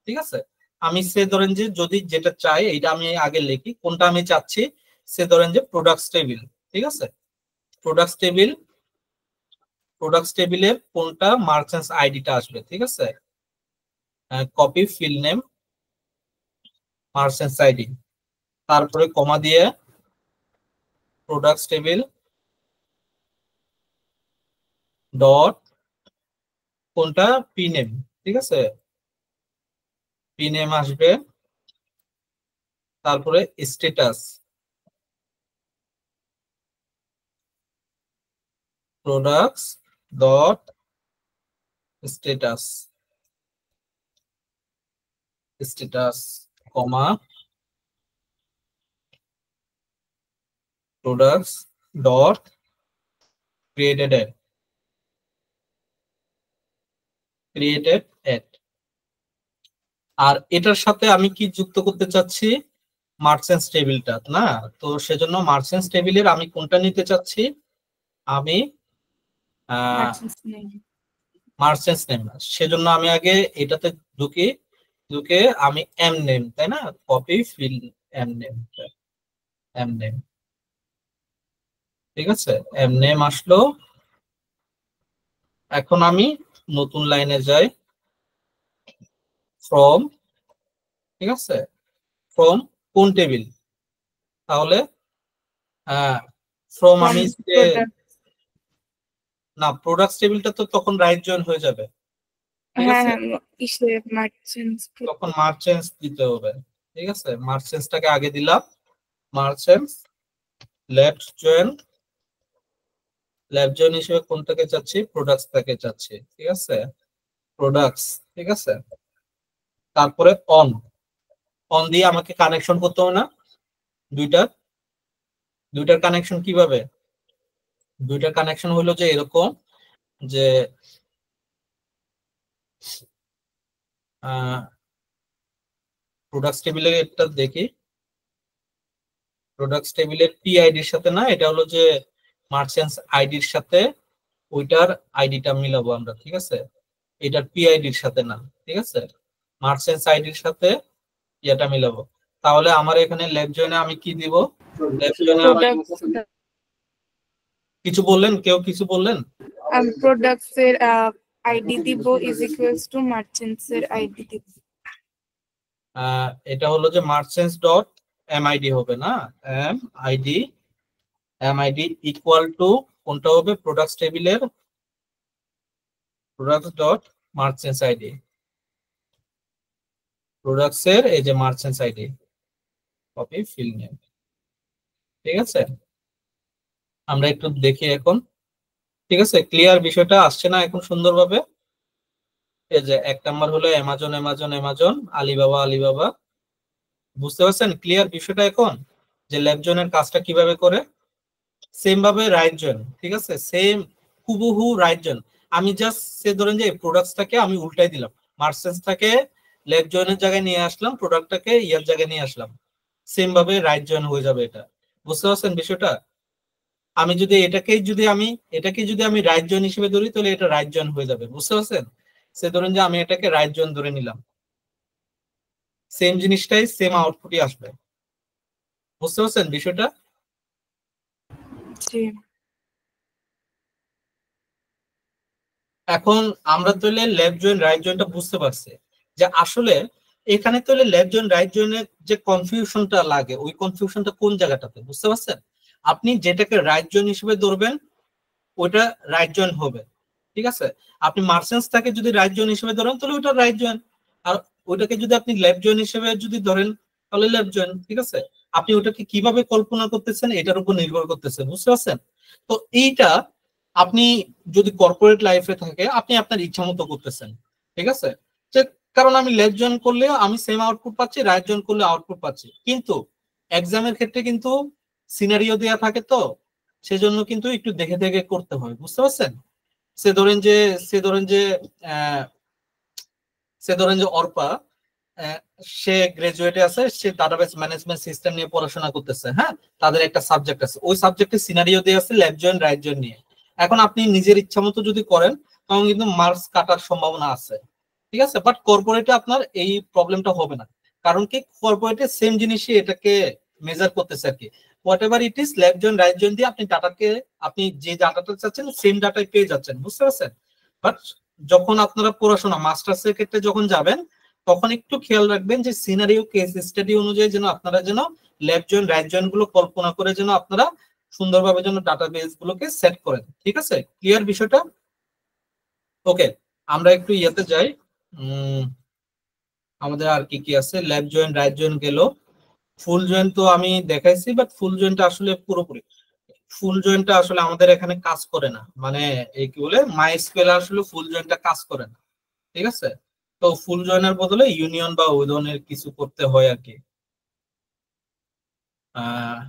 ঠিক আছে? আমি সে ধরেন যে যদি যেটা চাই এটা আমি আগে লিখি, কোনটা আমি চাচ্ছি, সে ধরেন যে প্রোডাক্টস টেবিল, ঠিক আছে? প্রোডাক্টস টেবিল, প্রোডাক্টস টেবিলের কোনটা মার্চেন্টস আইডিটা আসবে, ঠিক আছে? Copy feel name merchants ID, তারপরে কমা দিয়ে প্রোডাক্টস টেবিল ডট কোনটা পি নেম, ঠিক আছে? পি নেম আসবে, তারপরে status products dot status, status comma products dot created at, created at. আর এটার সাথে আমি কি যুক্ত করতে চাচ্ছি, মার্চেন্টস টেবিলটা না, তো সেজন্য মার্চেন্টস টেবিলের আমি কোনটা নিতে চাচ্ছি, আমি মার্চেন্টস নেম, সেজন্য আমি আগে এটাতে ঢুকি, ঢুকে আমি এম নেম, তাই না, copy fill M name, M name, ঠিক আছে? এম নেম আসলো। এখন আমি নতুন লাইনে যাই, ফ্রম, ঠিক আছে? ফ্রম কোন টেবিল, তাহলে ফ্রম আমি না, প্রোডাক্টস টেবিলটা তো তখন রাইট জয়েন হয়ে যাবে, ঠিক আছে? তখন মার্চেন্টস দিতে হবে, ঠিক আছে? মার্চেন্টসটাকে আগে দিলাম, merchants left join, left join হিসেবে কোনটাকে চাচ্ছি, প্রোডাক্টসটাকে চাচ্ছি, ঠিক আছে? প্রোডাক্টস, ঠিক আছে? তারপরে অন, অন দিয়ে আমাকে কানেকশন করতে হবে না, দুইটার, দুইটার কানেকশন কিভাবে, দুইটার কানেকশন হলো যে এরকম, যে প্রোডাক্টস টেবিলের একটা দেখি, প্রোডাক্টস টেবিলের পি আইডির সাথে না, এটা হলো যে মার্চেন্টস আইডির সাথে ওইটার আইডিটা মিলাবো আমরা, ঠিক আছে? এটার পি আইডির সাথে না, ঠিক আছে? মার্চেন্টস আইডির সাথে এটা মিলাবো। তাহলে আমার এখানে লেফট জয়েনে আমি কি দিব, লেফট জয়েনে কিছু বললেন, কেউ কিছু বললেন? প্রোডাক্টস এর আইডি দিব ইজ ইকুয়ালস টু মার্চেন্টস এর আইডি দিব। এটা হলো যে মার্চেন্টস ডট এমআইডি হবে না, এমআইডি, এমআইডি ইকুয়াল টু কোনটা হবে, প্রোডাক্টস টেবিলের products dot merchants ID, products এর এই যে merchants ID, copy feel name, ঠিক আছে? আমরা একটু দেখি এখন, ঠিক আছে? ক্লিয়ার বিষয়টা আসছে না এখন সুন্দরভাবে? এই যে এক নাম্বার হলো Amazon, Amazon, Amazon, Alibaba, Alibaba, বুঝতে পারছেন ক্লিয়ার বিষয়টা এখন, যে লেফট জয়েনের কাজটা কিভাবে করে? সেম ভাবে রাইট জয়েন, ঠিক আছে? সেম হুবহু রাইট জয়েন, আমি জাস্ট সে ধরেন যে প্রোডাক্টসটাকে আমি উল্টাই দিলাম, মার্চেন্টসটাকে লেফট জয়েনের জায়গায় নিয়ে আসলাম, প্রোডাক্টটাকে ইয়ার জায়গায় নিয়ে আসলাম, সেম ভাবে রাইট জয়েন হয়ে যাবে এটা, বুঝতে পারছেন বিষয়টা? আমি যদি এটাকে যদি আমি রাইট জয়েন হিসেবে ধরি, তাহলে এটা রাইট জয়েন হয়ে যাবে, বুঝতে পারছেন? সে ধরেন যে আমি এটাকে রাইট জয়েন ধরে নিলাম, সেম জিনিসটাই সেম আউটপুটই আসবে, বুঝতে পারছেন বিষয়টা? এখন আমরা তাহলে লেফট জয়েন রাইট জয়েনটা বুঝতে পারছি, যে আসলে এখানে তাহলে লেফট জয়েন রাইট জয়েনের যে কনফিউশনটা লাগে, ওই কনফিউশনটা কোন জায়গাটাতে, বুঝতে পারছেন? আপনি যেটাকে রাইট জয়েন হিসেবে ধরবেন ওইটা রাইট জয়েন হবে, ঠিক আছে? আপনি মার্চেন্টসটাকে যদি রাইট জয়েন হিসেবে ধরেন তাহলে ওইটা রাইট জয়েন, আর ওইটাকে যদি আপনি লেফট জয়েন হিসেবে যদি ধরেন তাহলে লেফট জয়েন, ঠিক আছে? আপনি ওটাকে কিভাবে কল্পনা করতেছেন এটার উপর নির্ভর করতেছে, বুঝতে পারছেন? তো এইটা আপনি যদি কর্পোরেট লাইফে থাকে আপনি আপনার ইচ্ছা মতো করতেছেন, ঠিক আছে, যে কারণ আমি লেফট জয়েন করলে আমি সেম আউটপুট পাচ্ছি, রাইট জয়েন করলে আউটপুট পাচ্ছি। কিন্তু এক্সামের ক্ষেত্রে কিন্তু সিনারিও দেয়া থাকে, তো সেজন্য কিন্তু একটু দেখে দেখে করতে হয়, বুঝতে পারছেন? সে ধরেন যে সে ধরেন যে আহ, সে ধরেন যে অর্পা, আহ, সে গ্রাজুয়েটে আছে, সে ডাটাবেস ম্যানেজমেন্ট সিস্টেম নিয়ে পড়াশোনা করতেছে, হ্যাঁ, তাদের একটা সাবজেক্ট আছে, ওই সাবজেক্টে সিনারিও দেয়া আছে লেফট জয়েন রাইট জয়েন নিয়ে। এখন আপনি নিজের ইচ্ছা মতো যদি করেন তখন কিন্তু মার্কস কাটার সম্ভাবনা আছে, ঠিক আছে। বাট কর্পোরেটে আপনার এই প্রবলেমটা হবে না, কারণ কি কর্পোরেটে সেম জিনিসই এটাকে মেজার করতেছে আর কি। What ever it is, left join right join দিয়ে আপনি ডাটাকে, আপনি যে ডাটাটা চাচ্ছেন সেম ডাটাই পেয়ে যাচ্ছেন, বুঝতে পারছেন? বাট যখন আপনারা পড়াশোনা মাস্টার্স এর ক্ষেত্রে যখন যাবেন তখন একটু খেয়াল রাখবেন যে সিনারিও কেস স্টাডি অনুযায়ী যেন আপনারা যেন লেফট জয়েন রাইট জয়েন গুলো কল্পনা করে যেন আপনারা সুন্দরভাবে যেন ডাটাবেস গুলোকে সেট করেন, ঠিক আছে? ক্লিয়ার বিষয়টা? ওকে, আমরা একটু ইয়েতে যাই। আমাদের আর কি কি আছে? লেফট জয়েন রাইট জয়েন গেল, ফুল জয়েন তো আমি দেখাইছি, বাট ফুল জয়েনটা আসলে পুরোপুরি, ফুল জয়েনটা আসলে আমাদের এখানে কাজ করে না, মানে এই কি বলে মাই এসকিউএল আসলে ফুল জয়েনটা কাজ করে না, ঠিক আছে। তো ফুল জয়েনের বদলে ইউনিয়ন বা ওই ধরনের কিছু করতে হয় আর কি। আহ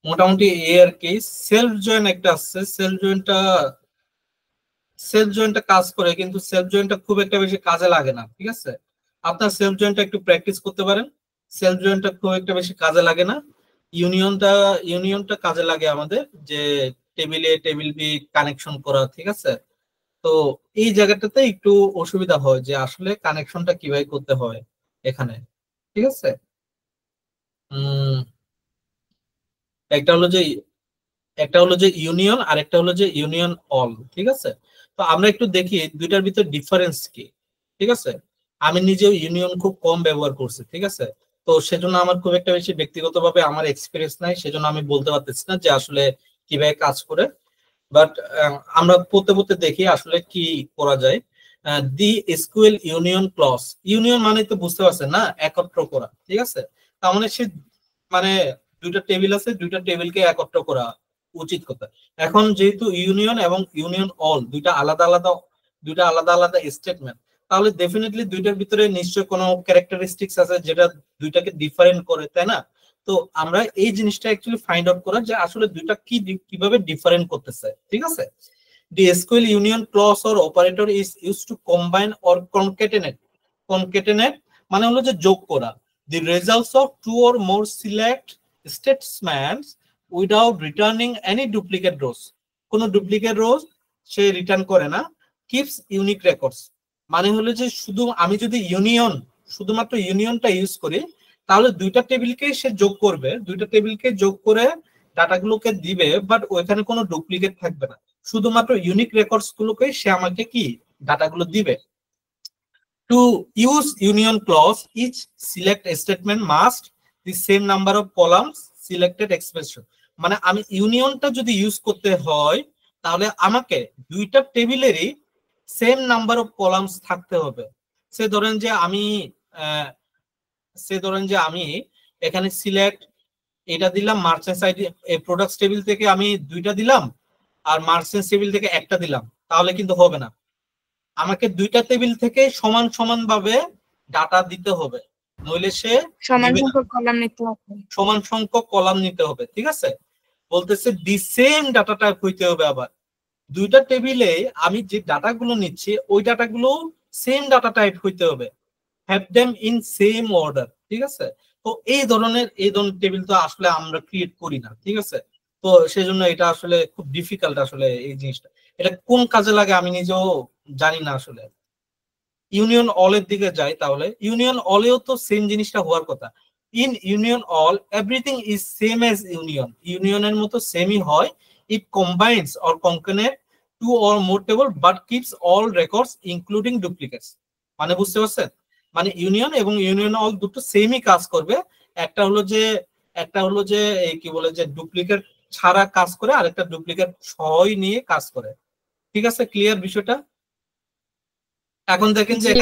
মোটামুটি এই আর কি। সেলফ জয়েন একটা আছে, সেলফ জয়েনটা কাজ করে, কিন্তু সেলফ জয়েনটা খুব একটা বেশি কাজে লাগে না, ঠিক আছে। আপনার সেলফ জয়েনটা একটু প্র্যাকটিস করতে পারেন, সেলফ জয়েনটা খুব একটা বেশি কাজে লাগে না। ইউনিয়নটা ইউনিয়নটা কাজে লাগে আমাদের, যে টেবিল এ টেবিল বি কানেকশন করা, ঠিক আছে। তো এই জায়গাটাতে একটু অসুবিধা হয় যে আসলে কানেকশনটা কিভাবে করতে হয় এখানে, ঠিক আছে। উম একটা হলো যে ইউনিয়ন, আর একটা হলো যে ইউনিয়ন অল, ঠিক আছে। তো আমরা একটু দেখি দুইটার ভিতর ডিফারেন্স কি, ঠিক আছে। আমি নিজেও ইউনিয়ন খুব কম ব্যবহার করছি, ঠিক আছে। তো সেজন্য আমার খুব একটা বেশি ব্যক্তিগতভাবে আমার এক্সপিরিয়েন্স নাই, সেজন্য আমি বলতে পারতেছি না যে আসলে কিভাবে কাজ করে। বাট আমরা পড়তে পড়তে দেখি আসলে কি করা যায়। দি এসকিউএল ইউনিয়ন ক্লজ, ইউনিয়ন মানে তো বুঝতে পারছেন না, একত্র করা, ঠিক আছে। তার মানে সে, মানে দুইটা টেবিল আছে, দুইটা টেবিলকে একত্র করা উচিত কথা। এখন যেহেতু ইউনিয়ন এবং ইউনিয়ন অল দুইটা আলাদা আলাদা স্টেটমেন্ট, তাহলে ডেফিনেটলি দুইটার ভিতরে নিশ্চয় কোনো ক্যারেক্টারিস্টিক্স আছে যেটা দুইটাকে ডিফারেন্ট করে, তাই না? তো আমরা এই জিনিসটা অ্যাকচুয়ালি ফাইন্ড আউট করা যে আসলে দুইটা কিভাবে ডিফারেন্ট করতেছে, ঠিক আছে। The SQL union clause or operator is used to combine or concatenate. Concatenate মানে হলো যে যোগ করা the results of two or more select statements without returning any duplicate rows. কোনো ডুপ্লিকেট রোজ সে রিটার্ন করে না, keeps unique records। মানে হলো যে শুধু আমি যদি শুধুমাত্র ইউনিয়নটা ইউজ করি, তাহলে দুইটা টেবিলকে সে যোগ করবে, দুইটা টেবিলকে যোগ করে ডাটাগুলোকে দিবে, বাট ওইখানে কোনো ডুপ্লিকেট থাকবে না, শুধুমাত্র ইউনিক রেকর্ডস গুলোকে সে আমাকে কি ডাটাগুলো দিবে। To use union clause each select statement must the same number of columns selected expression. মানে আমি ইউনিয়নটা যদি ইউজ করতে হয় তাহলে আমাকে দুইটা টেবিলেরই সেম নাম্বার অফ কলামস থাকতে হবে। সে ধরেন যে আমি আহ, সে ধরেন যে আমি এখানে সিলেক্ট এটা দিলাম, মার্চেন্টস আইডি এই প্রোডাক্টস টেবিল থেকে আমি দুইটা দিলাম, আর মার্চেন্টস টেবিল থেকে একটা দিলাম, তাহলে কিন্তু হবে না। আমাকে দুইটা টেবিল থেকে সমান সমান ভাবে ডাটা দিতে হবে, নইলে সে সমান দিবে না। সংখ্যক কলাম নিতে হবে। সমান সংখ্যক কলাম নিতে হবে, ঠিক আছে। বলতেছে দি সেম ডাটা টাইপ হইতে হবে, আবার দুইটা টেবিলে আমি যে ডাটাগুলো নিচ্ছি ওই ডাটাগুলো সেম ডাটা টাইপ হইতে হবে, have them in same order, ঠিক আছে। তো এই ধরনের টেবিল তো আসলে আমরা ক্রিয়েট করি না, ঠিক আছে। তো সেজন্য এটা আসলে খুব ডিফিকাল্ট আসলে এই জিনিসটা, এটা কোন কাজে লাগে আমি নিজেও জানি না আসলে। ইউনিয়ন অল এর দিকে যাই, তাহলে ইউনিয়ন অলেও তো সেম জিনিসটা হওয়ার কথা। In union all everything is same as union, ইউনিয়নের মতো সেমই হয়। It combines or concatenate two or more table but keeps all records including duplicates. মানে বুঝতে পারছেন, মানে ইউনিয়ন এবং ইউনিয়ন অল দুটো সেমই কাজ করবে। একটা হলো যে একটা হলো যে এই কি বলে যে ডুপ্লিকেট ছাড়া কাজ করে, আর একটা ডুপ্লিকেট সহই নিয়ে কাজ করে, ঠিক আছে। ক্লিয়ার বিষয়টা? এখন দেখেন যে জি।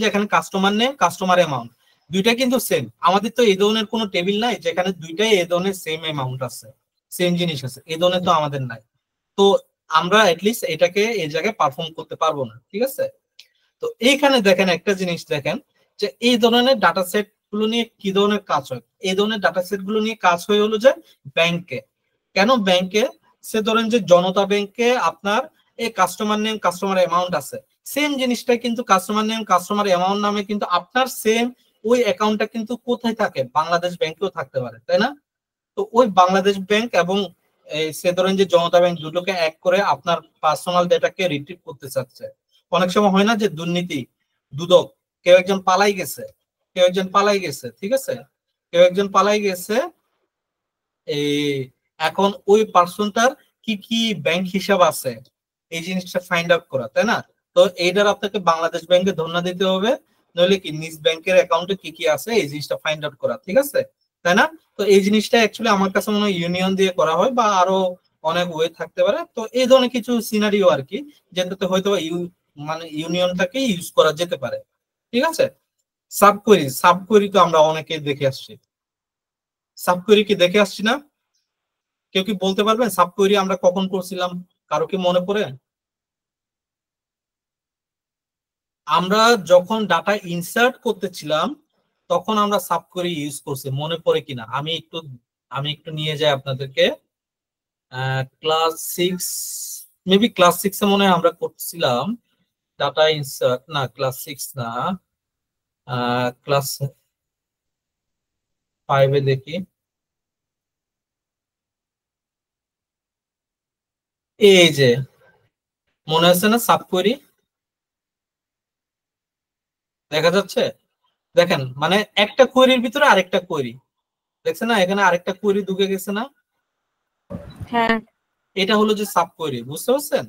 এখানে কাস্টমার নেম কাস্টমার অ্যামাউন্ট দুইটা কিন্তু সেম। আমাদের তো এই ধরনের কোনো টেবিল নাই যেখানে দুইটাই এই ধরনের সেম অ্যামাউন্ট আছে, সেম জিনিস আছে, এই ধরনের তো আমাদের নাই। তো আমরা এটলিস্ট এটাকে এই জায়গায় পারফর্ম করতে পারবো না, ঠিক আছে। তো এইখানে দেখেন একটা জিনিস দেখেন, যে এই ধরনের ডাটা সেট গুলো নিয়ে কি ধরনের কাজ হয়। এই ধরনের ডাটা সেট গুলো নিয়ে কাজ হয়ে হলো যে ব্যাংকে, কেন ব্যাংকে, সে ধরেন যে জনতা ব্যাংকে আপনার এই কাস্টমার নেম কাস্টমার অ্যামাউন্ট আছে, সেম জিনিসটা কিন্তু কাস্টমার নেম কাস্টমার অ্যামাউন্ট নামে কিন্তু আপনার সেম ওই অ্যাকাউন্টটা কিন্তু কোথায় থাকে, বাংলাদেশ ব্যাংকেও থাকতে পারে, তাই না? তো ওই বাংলাদেশ ব্যাংক এবং এই সে ধরেন যে জনতা ব্যাংক দুটোকে এক করে আপনার পার্সোনাল ডেটাকে রিট্রিভ করতে চাচ্ছে। অনেক সময় হয় না যে দুর্নীতি, দুদক, কেউ একজন পালাই গেছে, কেউ একজন পালাই গেছে, ঠিক আছে, কেউ একজন পালাই গেছে, এই এখন ওই পার্সনটার কি কি ব্যাংক হিসাব আছে এই জিনিসটা ফাইন্ড আউট করা, তাই না? তো এইটার আপনাকে বাংলাদেশ ব্যাংকে ধর্ণা দিতে হবে, নইলে কি নিজ ব্যাংকের অ্যাকাউন্টে কি কি আছে এই জিনিসটা ফাইন্ড আউট করা, ঠিক আছে, তাই না? তো এই জিনিসটা অ্যাকচুয়ালি আমার কাছে মনে হয় ইউনিয়ন দিয়ে করা হয়, বা আরো অনেক ওয়ে থাকতে পারে। তো এই ধরনের কিছু সিনারিও আর কি, যেটাতে হয়তো মানে ইউনিয়নটাকে ইউজ করা যেতে পারে, ঠিক আছে। সাবকোয়েরি, সাবকোয়েরি তো আমরা অনেকে দেখে আসছি, সাবকোয়েরি কি দেখে আসছি না? কেউ কি বলতে পারবেন সাব কোয়েরি আমরা কখন করছিলাম? কারো কি মনে পড়ে? আমরা যখন ডাটা ইনসার্ট করতেছিলাম তখন আমরা সাব কোয়েরি ইউজ করছি, মনে পড়ে কিনা আমি একটু নিয়ে যাই আপনাদেরকে। ক্লাস 6, মেবি ক্লাস 6 এ মনে হয় আমরা করছিলাম ডাটা ইনসার্ট, না ক্লাস 6 না, ক্লাস 5 এ দেখি। এই যে মনে আছে না সাব কোয়েরি, দেখা যাচ্ছে, দেখেন মানে একটা কোয়েরির ভিতরে আরেকটা কোয়েরি, দেখছেন না এখানে আরেকটা কোয়েরি ঢুকে গেছে না? হ্যাঁ। এটা হলো যে সাব কোয়েরি, বুঝতে পারছেন?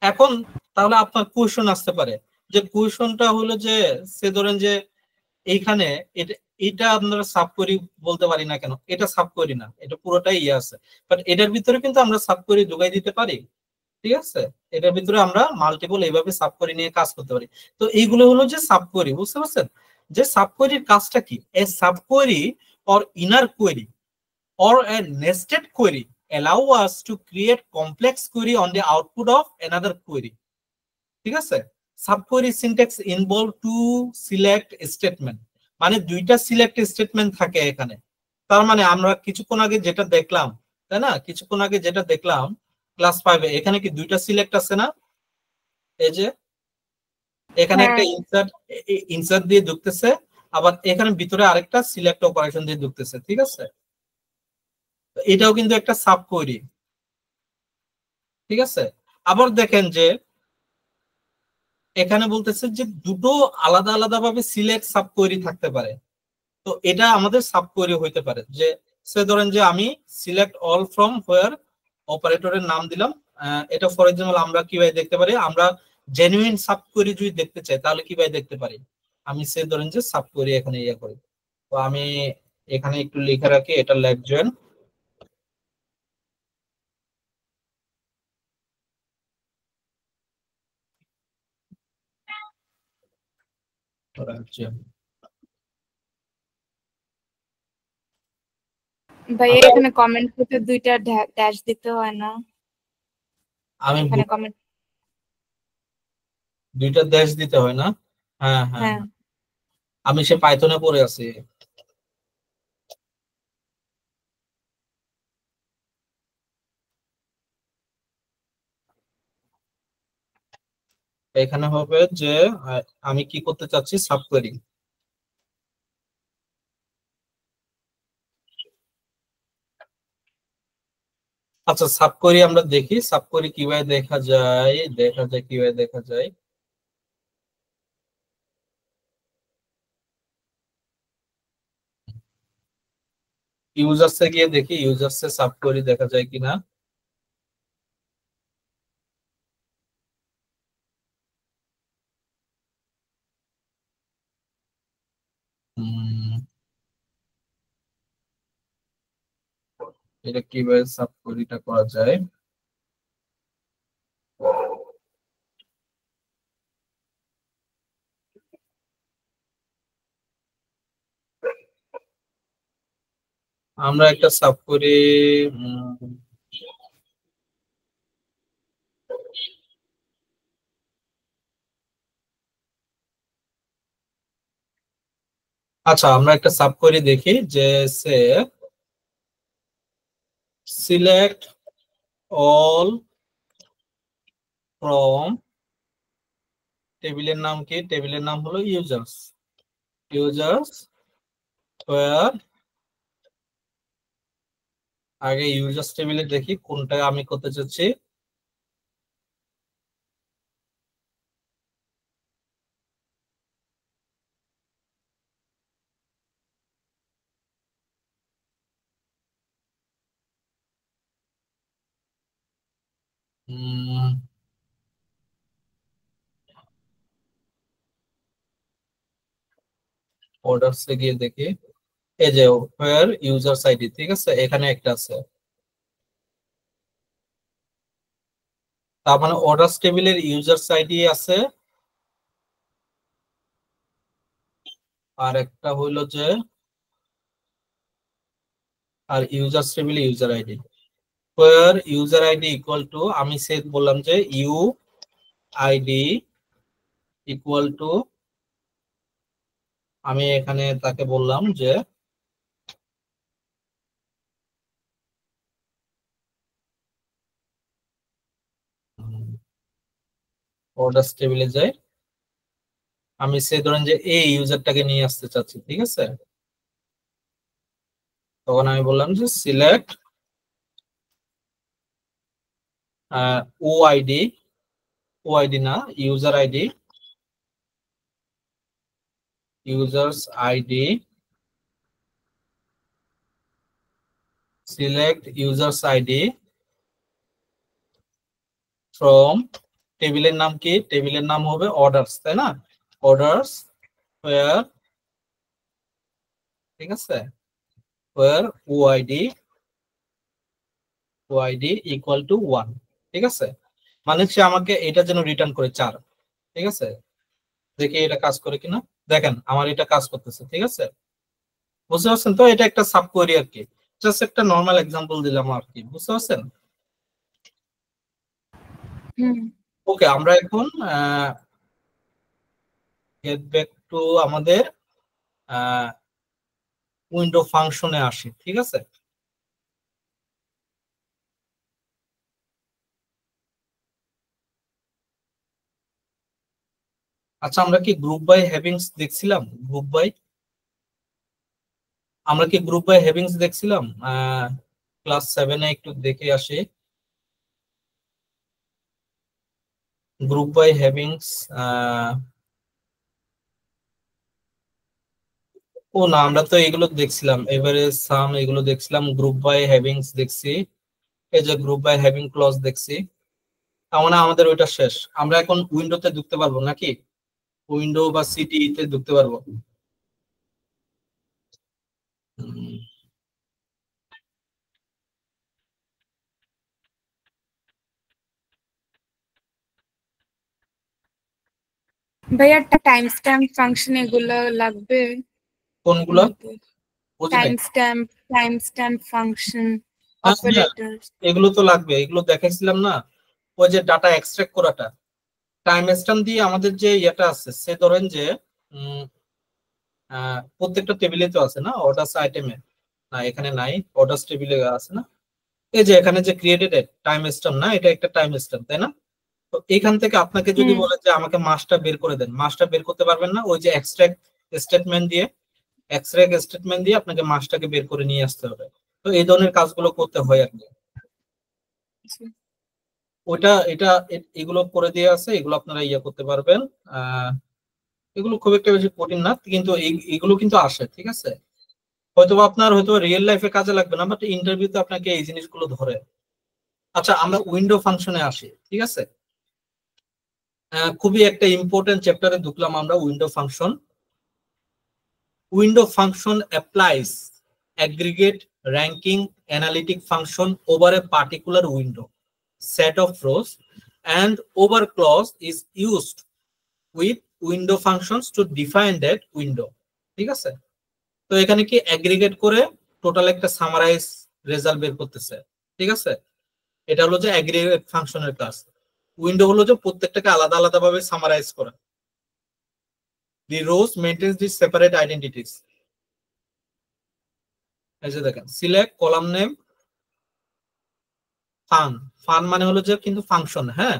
এখন তাহলে আপনার কোয়েশন আসতে পারে, যে কোয়েশনটা হলো যে সে ধরেন যে এইখানে এটা এটা আপনারা সাব কোয়েরি বলতে পারি না কেন, এটা সাব কোয়েরি না, এটা পুরোটাই ইয়ে আছে, বাট এটার ভিতরে কিন্তু আমরা সাব কোয়েরি ঢুকাই দিতে পারি, ঠিক আছে। এটার ভিতরে আমরা মাল্টিপল এইভাবে সাব কোয়েরি নিয়ে কাজ করতে পারি। তো এইগুলো হলো যে সাব কোয়েরি, বুঝতে পারছেন? যে সাব কোয়েরির কাজটা কি, a sub query or inner query or a nested query allow us to create complex query on the output of another query, ঠিক আছে। Subquery syntax involve two select statement, মানে দুইটা সিলেক্ট স্টেটমেন্ট থাকে এখানে। তার মানে আমরা কিছুক্ষণ আগে যেটা দেখলাম, তাই না, কিছুক্ষণ আগে যেটা দেখলাম ক্লাস 5 এ, এখানে কি দুইটা সিলেক্ট আছে না? এই যে এখানে হ্যাঁ। একটা ইনসার্ট, ইনসার্ট দিয়ে ঢুকতেছে, আবার এখানে ভিতরে আরেকটা সিলেক্ট অপারেশন দিয়ে ঢুকতেছে, ঠিক আছে। এটাও কিন্তু একটা সাব কোয়েরি, ঠিক আছে। আবার দেখেন যে এখানে বলতেছে যে দুটো আলাদা আলাদা ভাবে সিলেক্ট সাব কোয়েরি থাকতে পারে। তো এটা আমাদের সাব কোয়েরি হইতে পারে, যে সে ধরেন যে আমি সিলেক্ট অল ফ্রম হোয়ার অপারেটরের নাম দিলাম। এটা ফর এক্সাম্পল আমরা কিভাবে দেখতে পারি, আমরা জেনুইন সাব কোয়েরি যদি দেখতে চাই তাহলে কিভাবে দেখতে পারি, আমি সে ধরেন যে সাব কোয়েরি এখানে ইয়ে করি। তো আমি এখানে একটু লিখে রাখি, এটা লেখজেন ভাইয়া এখানে কমেন্ট করতে দুইটা ড্যাশ দিতে হয় না? আমি এখানে কমেন্ট। দুইটা দেশ দিতে হয় না? হ্যাঁ হ্যাঁ হ্যাঁ। হ্যাঁ। আমি সে পাইথনে পড়ে আছি। এখানে হবে যে আমি কি করতে চাচ্ছি, সাব কোয়েরি। আচ্ছা সাব কোয়েরি আমরা দেখি, সাব কোয়েরি কিভাবে দেখা যায়, কিভাবে দেখা যায়। ইউজার্সে গিয়ে দেখি, ইউজার্সে সাব কোয়েরি দেখা যায় কিনা। উম, এটা কিভাবে সাব কোয়েরিটা করা যায়। আমরা একটা সাব করি আচ্ছা আমরা একটা সাব কোয়েরি দেখি যে সে সিলেক্ট অল ফ্রম টেবিলের নাম কি, টেবিলের নাম হলো ইউজার্স, ইউজার্স ওয়্যার, আগে ইউজার্স টেবিলে দেখি কোনটা আমি করতে চাচ্ছি। অর্ডারসে গিয়ে দেখি, এই যে ওয়্যার ইউজার্স আইডি, ঠিক আছে, এখানে একটা আছে। তার মানে অর্ডারস টেবিলের ইউজার্স আইডি আছে, আর একটা হইলো যে আর ইউজার্স টেবিলে user ID, where user ID equal to, আমি সেট বললাম যে ইউ আইডি ইকুয়াল টু, আমি এখানে তাকে বললাম যে অর্ডারস টেবিলে যাই, আমি সে ধরেন যে এই ইউজারটাকে নিয়ে আসতে চাচ্ছি, ঠিক আছে, তখন আমি বললাম যে সিলেক্ট ওআইডি, ওআইডি না user ID, users ID select users ID from, টেবিলের নাম কি, টেবিলের নাম হবে অর্ডারস, তাই না, অর্ডারস ওয়্যার, ঠিক আছে, where OID, OID equal to 1, ঠিক আছে, মানে সে আমাকে এটা যেন রিটার্ন করে 4, ঠিক আছে, দেখি এটা কাজ করে কিনা, দেখেন আমার এটা কাজ করতেছে, ঠিক আছে, বুঝতে পারছেন তো, এটা একটা সাব কোয়েরি আর কি, জাস্ট একটা নরমাল এক্সাম্পল দিলাম আর কি, বুঝতে পারছেন। ওকে, আমরা এখন গেট ব্যাক টু আমাদের উইন্ডো ফাংশনে আসি, ঠিক আছে। আচ্ছা আমরা কি গ্রুপ বাই হ্যাভিংস দেখছিলাম, গ্রুপ বাই, আমরা কি গ্রুপ বাই হ্যাভিংস দেখছিলাম ক্লাস 7-এ, একটু দেখে আসি গ্রুপ বাই হ্যাভিংস। ও না, আমরা তো এগুলো দেখছিলাম, এবারে সাম এগুলো দেখছিলাম, গ্রুপ বাই হ্যাভিংস দেখছি, এই যে গ্রুপ বাই হ্যাভিং ক্লজ দেখছি, তার মানে আমাদের ওইটা শেষ, আমরা এখন উইন্ডোতে ঢুকতে পারবো নাকি, উইন্ডো বা সিটি তে ঢুকতে পারবো। ভাইয়া টাইম স্ট্যাম্প ফাংশন এগুলো লাগবে, কোনগুলো বুঝি নাই? টাইম স্ট্যাম্প ফাংশন হ্যাঁ, অপারেটর, এগুলো তো লাগবে, এগুলো দেখাইছিলাম না, ওই যে ডাটা এক্সট্রাক্ট করাটা, টাইম স্ট্যাম্প দিয়ে আমাদের যে ইয়েটা আছে, সে ধরেন যে প্রত্যেকটা টেবিলে তো আছে না অর্ডার্স আইটেমে, না এখানে নাই, অর্ডার্স টেবিলে আছে না, এই যে এখানে যে ক্রিয়েটেড টাইম স্ট্যাম্প, না এটা একটা টাইম স্ট্যাম্প, তাই না, তো এখান থেকে আপনাকে যদি বলে যে আমাকে মাসটা বের করে দেন, মাসটা বের করতে পারবেন না, ওই যে এক্সট্রাক্ট স্টেটমেন্ট দিয়ে, এক্সট্রাক্ট স্টেটমেন্ট দিয়ে আপনাকে মাসটাকে বের করে নিয়ে আসতে হবে, তো এই ধরনের কাজগুলো করতে হয় আর কি, ওইটা এটা এগুলো করে দিয়ে আছে, এগুলো আপনারা ইয়ে করতে পারবেন, এগুলো খুব একটা বেশি কঠিন না, কিন্তু এগুলো কিন্তু আসে, ঠিক আছে, হয়তো আপনার হয়তো রিয়েল লাইফে কাজে লাগবে না, বাট ইন্টারভিউতে আপনাকে এই জিনিসগুলো ধরে। আচ্ছা আমরা উইন্ডো ফাংশনে আসি, ঠিক আছে, খুবই একটা ইম্পর্টেন্ট চ্যাপ্টারে ঢুকলাম আমরা, window function. Window function applies aggregate ranking analytic function over a particular window set of rows, and over clause is used with window functions to define that window, ঠিক আছে, তো এখানে কি অ্যাগ্রিগেট করে টোটাল একটা সামারাইজ রেজাল্ট বের করতেছে, ঠিক আছে? এটা হলো যে অ্যাগ্রিগেট ফাংশনের কাজ। উইন্ডো হলো যে প্রত্যেকটাকে আলাদা আলাদা ভাবে সামারাইজ করা। দি রোজ মেইনটেইনস দি সেপারেট আইডেন্টিটিস। এই যে দেখেন, select column name fun. Fun মানে হলো যে কিন্তু ফাংশন, হ্যাঁ।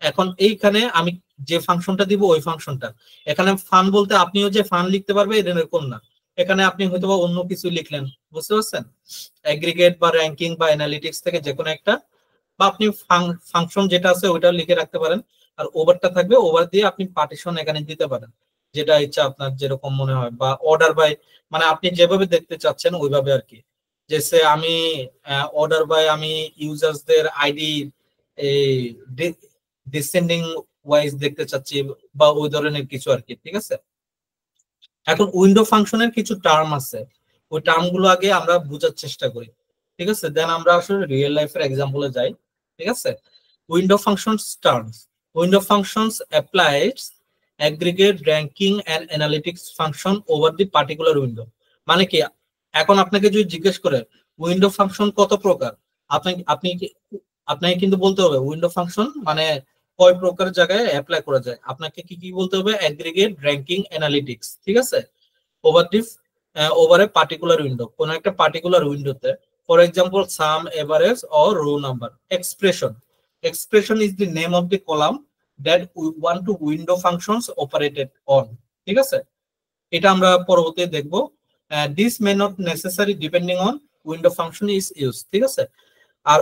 এখন এইখানে আমি যে ফাংশনটা দিব ওই ফাংশনটা, এখানে ফান বলতে আপনিও যে ফান লিখতে পারবে এরকম না, এখানে আপনি হয়তো বা অন্য কিছু লিখলেন, বুঝতে পারছেন? অ্যাগ্রিগেট বা র্যাঙ্কিং বা অ্যানালিটিক্স থেকে যে কোনো একটা, বা আপনি ফাংশন যেটা আছে ওইটাও লিখে রাখতে পারেন। আর ওভারটা থাকবে, ওভার দিয়ে আপনি পার্টিশন এখানে দিতে পারেন, যেটা ইচ্ছা আপনার যেরকম মনে হয়, বা অর্ডার বাই, মানে আপনি যেভাবে দেখতে চাচ্ছেন ওইভাবে আর কি। যেসে আমি অর্ডার বাই, আমি ইউজার্সদের আইডি এই ডিসেন্ডিং ওয়াইজ দেখতে চাচ্ছি, বা ওই ধরনের কিছু আর কি, ঠিক আছে? এখন উইন্ডো ফাংশনের কিছু টার্ম আছে, ওই টার্ম গুলো আগে আমরা বোঝার চেষ্টা করি, ঠিক আছে? দেন আমরা আসলে রিয়েল লাইফের এক্সাম্পলে যাই, ঠিক আছে? Window functions terms. Window functions applies aggregate ranking and analytics function over the particular window. মানে কি, এখন আপনাকে যদি জিজ্ঞেস করে উইন্ডো ফাংশন কত প্রকার, আপনি আপনি আপনাকে কিন্তু বলতে হবে উইন্ডো ফাংশন মানে কয় প্রকার জায়গায় অ্যাপ্লাই করা যায়। আপনাকে কি কি বলতে হবে? অ্যাগ্রিগেট র্যাঙ্কিং অ্যানালিটিক্স, ঠিক আছে? Over the over a particular window, কোন একটা পার্টিকুলার উইন্ডোতে। For example some, average or rho number. Expression, expression is the name of the column that we want to window functions operated on, ঠিক আছে? এটা আমরা পরবর্তীতে দেখবো। This may not necessary depending on window function is use, ঠিক আছে? আর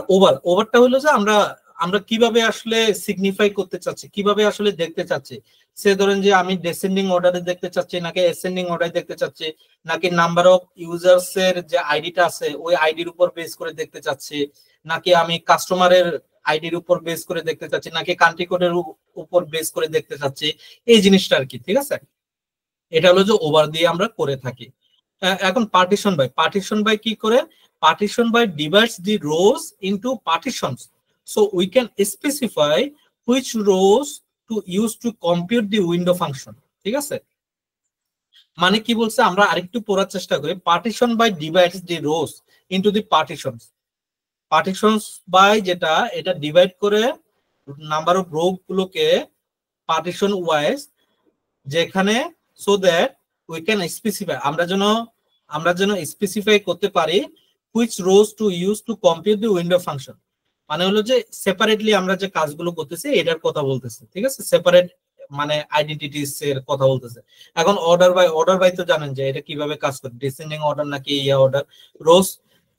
ওভারটা হলো যে আমরা আমরা কিভাবে আসলে সিগনিফাই করতে চাচ্ছি, কিভাবে আসলে দেখতে চাচ্ছি। সে ধরেন যে আমি ডেসেন্ডিং অর্ডারে দেখতে চাচ্ছি, নাকি অ্যাসেন্ডিং অর্ডারে দেখতে চাচ্ছি, নাকি নাম্বার অফ ইউজার্স এর যে আইডিটা আছে ওই আইডির উপর বেস করে দেখতে চাচ্ছি, নাকি আমি কাস্টমারের আইডির উপর বেস করে দেখতে চাচ্ছি, নাকি কান্ট্রি কোডের উপর বেস করে দেখতে চাচ্ছি, এই জিনিসটা আর কি, ঠিক আছে? এটা হলো যে ওভার দিয়ে আমরা করে থাকি। এখন পার্টিশন বাই, পার্টিশন বাই কি করে? Partition by divides the rows into partitions, so we can specify which rows to use to compute the window function, ঠিক আছে? মানে কি বলছে, আমরা আরেকটু পড়ার চেষ্টা করি। Partition by divides the rows into the partitions. Partitions by যেটা, এটা ডিভাইড করে নাম্বার অফ রো গুলোকে পার্টিশন ওয়াইজ, যেখানে so that we can specify, আমরা যেন স্পেসিফাই করতে পারি which rows to use to compute the window function। মানে হলো যে সেপারেটলি আমরা যে কাজগুলো করতেছি এটার কথা বলতেছে, ঠিক আছে? সেপারেট মানে আইডেন্টিটিস এর কথা বলতেছে। এখন অর্ডার বাই তো জানেন যে এটা কিভাবে কাজ করে, ডিসেন্ডিং অর্ডার নাকি ইয়া order. Rows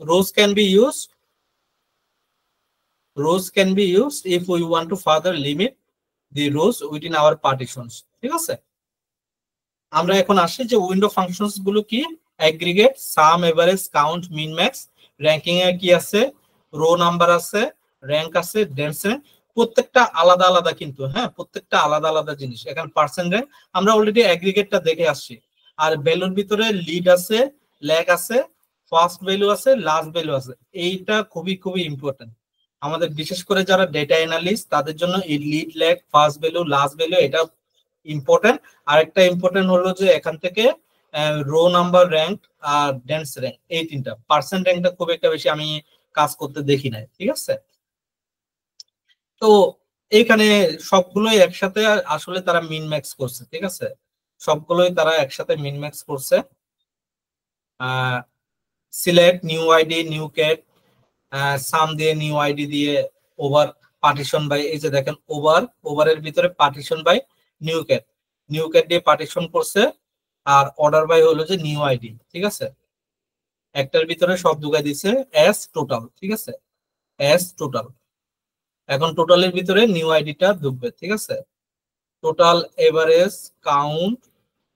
rows can be use, rows can be used if we want to further limit the rows within our partitions, ঠিক আছে? আমরা এখন আসি যে উইন্ডো ফাংশনস গুলো কি। অ্যাগ্রিগেট, সাম, এভারেজ, কাউন্ট, মিন, ম্যাক্স। র্যাঙ্কিং এ কি আছে? রো নাম্বার আছে, র্যাঙ্ক আছে, ডেন্স। প্রত্যেকটা আলাদা আলাদা কিন্তু, হ্যাঁ, প্রত্যেকটা আলাদা আলাদা জিনিস। এখানে পার্সেন্ট র্যাঙ্ক আমরা অলরেডি অ্যাগ্রিগেটটা দেখে আসছি। আর ভ্যালুর ভিতরে লিড আছে, ল্যাগ আছে, ফার্স্ট ভ্যালু আছে, লাস্ট ভ্যালু আছে। এইটা খুবই খুবই ইম্পর্টেন্ট আমাদের, বিশেষ করে যারা ডেটা অ্যানালিস্ট তাদের জন্য এই lead, lag, first value, last value এটা ইম্পর্টেন্ট। আরেকটা ইম্পর্টেন্ট হলো যে এখান থেকে রো নাম্বার, র্যাঙ্ক আর ডেন্স র্যাঙ্ক, এই তিনটা। পার্সেন্ট র্যাঙ্কটা খুব একটা বেশি আমি কাজ করতে দেখি নাই, ঠিক আছে? তো এইখানে সবগুলোই একসাথে আসলে তারা মিন ম্যাক্স করছে, ঠিক আছে? সবগুলোই তারা একসাথে মিন ম্যাক্স করছে। Select new ID, new cat, sum দিয়ে নিউ আইডি দিয়ে, ওভার, পার্টিশন বাই, এই যে দেখেন ওভারের ভিতরে partition by new cat, new cat দিয়ে পার্টিশন করছে। আর অর্ডার বাই হলো যে নিউ আইডি, ঠিক আছে? একটার ভিতরে সব ঢুকাই দিছে এস টোটাল, ঠিক আছে? S total. এখন টোটালের ভিতরে নিউ আইডিটা ঢুকবে, ঠিক আছে? টোটাল, এভারেজ, কাউন্ট,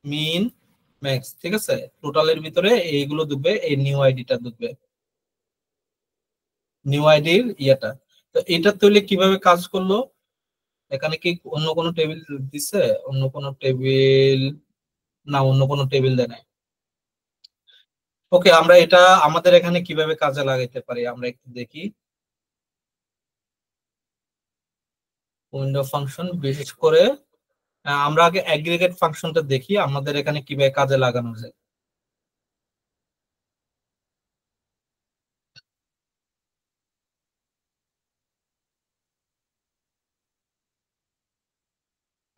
মিন, ম্যাক্স, ঠিক আছে? টোটালের ভিতরে এইগুলো ঢুকবে, এই নিউ আইডিটা ঢুকবে, নিউ আইডির ইয়েটা। তো এটা তাহলে কিভাবে কাজ করলো? এখানে কি অন্য কোনো টেবিল দিছে? অন্য কোনো টেবিল না, অন্য কোনো টেবিল দেয় নাই। ওকে, আমরা এটা আমাদের এখানে কিভাবে কাজে লাগাইতে পারি আমরা একটু দেখি। উইন্ডো ফাংশন, বিশেষ করে আমরা আগে অ্যাগ্রিগেট ফাংশনটা দেখি আমাদের এখানে কিভাবে কাজে লাগানো যায়।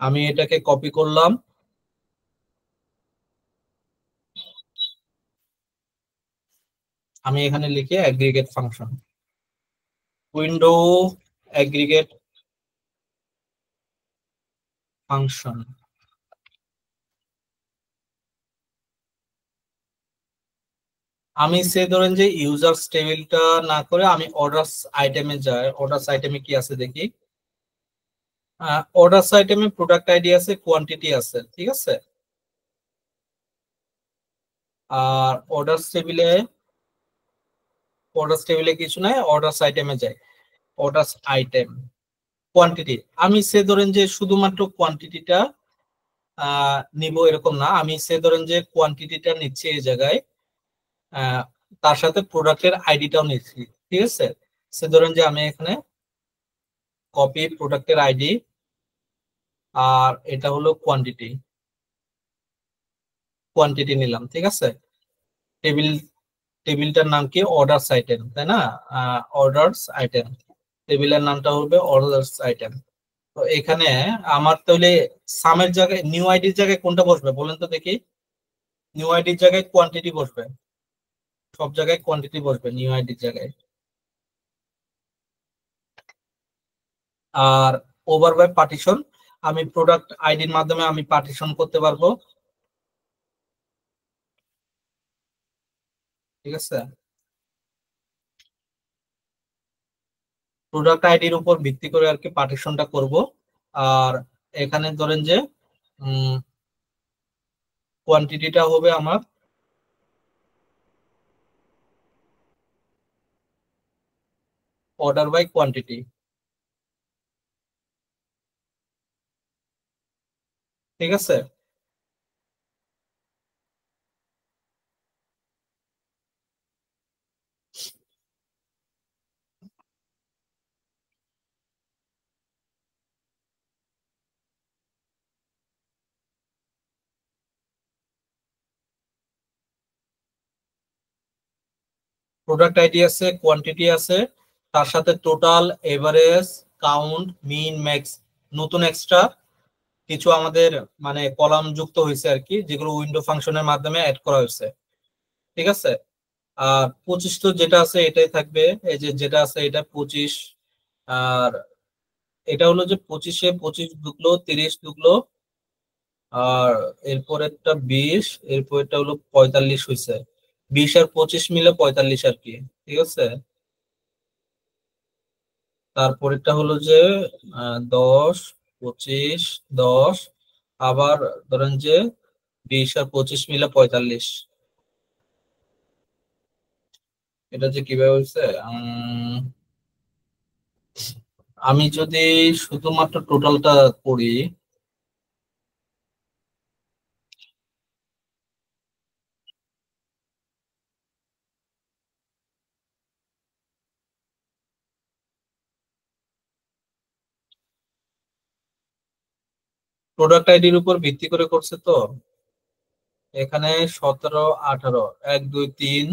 আমি এটাকে কপি করলাম, আমি এখানে লিখে aggregate function, window aggregate function. আমি সে ধরেন যে ইউজার্স টেবিলটা না করে আমি অর্ডারস আইটেমে যাই, অর্ডারস আইটেমে কি আছে দেখি। অর্ডারস আইটেমে প্রোডাক্ট আইডি আছে, কোয়ান্টিটি আছে, ঠিক আছে। আর অর্ডারস টেবিলে কিছু নাই, অর্ডারস আইটেমে যাই, অর্ডারস আইটেম কোয়ান্টিটি। আমি সে ধরেন যে শুধুমাত্র কোয়ান্টিটিটা নিব এরকম না, আমি সে ধরেন যে কোয়ান্টিটিটা নিচ্ছি এই জায়গায়, তার সাথে প্রোডাক্টের আইডিটাও নিচ্ছি, ঠিক আছে। সে ধরেন যে আমি এখানে কপি প্রোডাক্টের আইডি, আর এটা হলো কোয়ান্টিটি নিলাম, ঠিক আছে। টেবিলটার নাম কি, অর্ডারস আইটেম, তাই না? অর্ডারস আইটেম, টেবিলের নামটা হবে অর্ডারস আইটেম। তো এখানে আমার তাহলে সামের জায়গায় নিউ আইডির জায়গায় কোনটা বসবে বলেন তো দেখি। নিউ আইডির জায়গায় কোয়ান্টিটি বসবে, সব জায়গায় কোয়ান্টিটি বসবে নিউ আইডির জায়গায়। আর ওভার বাই পার্টিশন, আমি প্রোডাক্ট আইডির মাধ্যমে আমি পার্টিশন করতে পারবো, ঠিক আছে। প্রোডাক্ট আইডির উপর ভিত্তি করে আর কি পার্টিশনটা করব। আর এখানে ধরেন যে কোয়ান্টিটিটা হবে আমার অর্ডার বাই কোয়ান্টিটি, ঠিক আছে। প্রোডাক্ট আইডি আছে, কোয়ান্টিটি আছে, তার সাথে টোটাল, এভারেজ, কাউন্ট, মিন, ম্যাক্স, নতুন এক্সট্রা কিছু আমাদের মানে কলাম যুক্ত হয়েছে আর কি, যেগুলো উইন্ডো ফাংশনের মাধ্যমে অ্যাড করা হয়েছে, ঠিক আছে। আর 25 তো যেটা আছে এটাই থাকবে, এই যে যেটা আছে এটা 25। আর এটা হলো যে 25-এ 25 ঢুকলো, 30 ঢুকলো, আর এরপরেরটা 20, এরপরেরটা হলো 45 হয়েছে। 20 আর 25 মিলে 45 আর কি, ঠিক আছে। তারপরেরটা হলো যে 10, 25, 10, আবার ধরেন যে 20 আর 25 মিলে 45। এটা যে কিভাবে হয়েছে, আমি যদি শুধুমাত্র টোটালটা করি, প্রোডাক্ট আইডির উপর ভিত্তি করে করছে তো এখানে 17, 18, 1, 2, 3,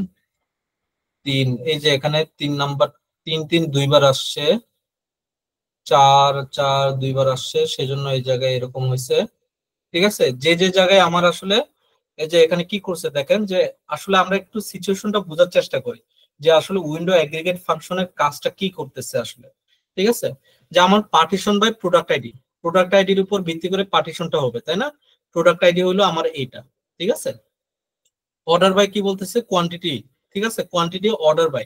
3, এই যে এখানে 3 নাম্বার, 3, 3 দুইবার আসছে, 4, 4 দুইবার আসছে, সেজন্য এই জায়গায় এরকম হয়েছে, ঠিক আছে। যে যে জায়গায় আমার আসলে এই যে এখানে কি করছে দেখেন, যে আসলে আমরা একটু সিচুয়েশনটা বোঝার চেষ্টা করি যে আসলে উইন্ডো অ্যাগ্রিগেট ফাংশনের কাজটা কি করতেছে আসলে, ঠিক আছে। যে আমার partition by product ID, product আইডির উপর ভিত্তি করে পার্টিশনটা হবে, তাই না? প্রোডাক্ট আইডি হলো আমার এইটা, ঠিক আছে। অর্ডার বাই কি বলতেছে, কোয়ান্টিটি, ঠিক আছে, কোয়ান্টিটি অর্ডার বাই,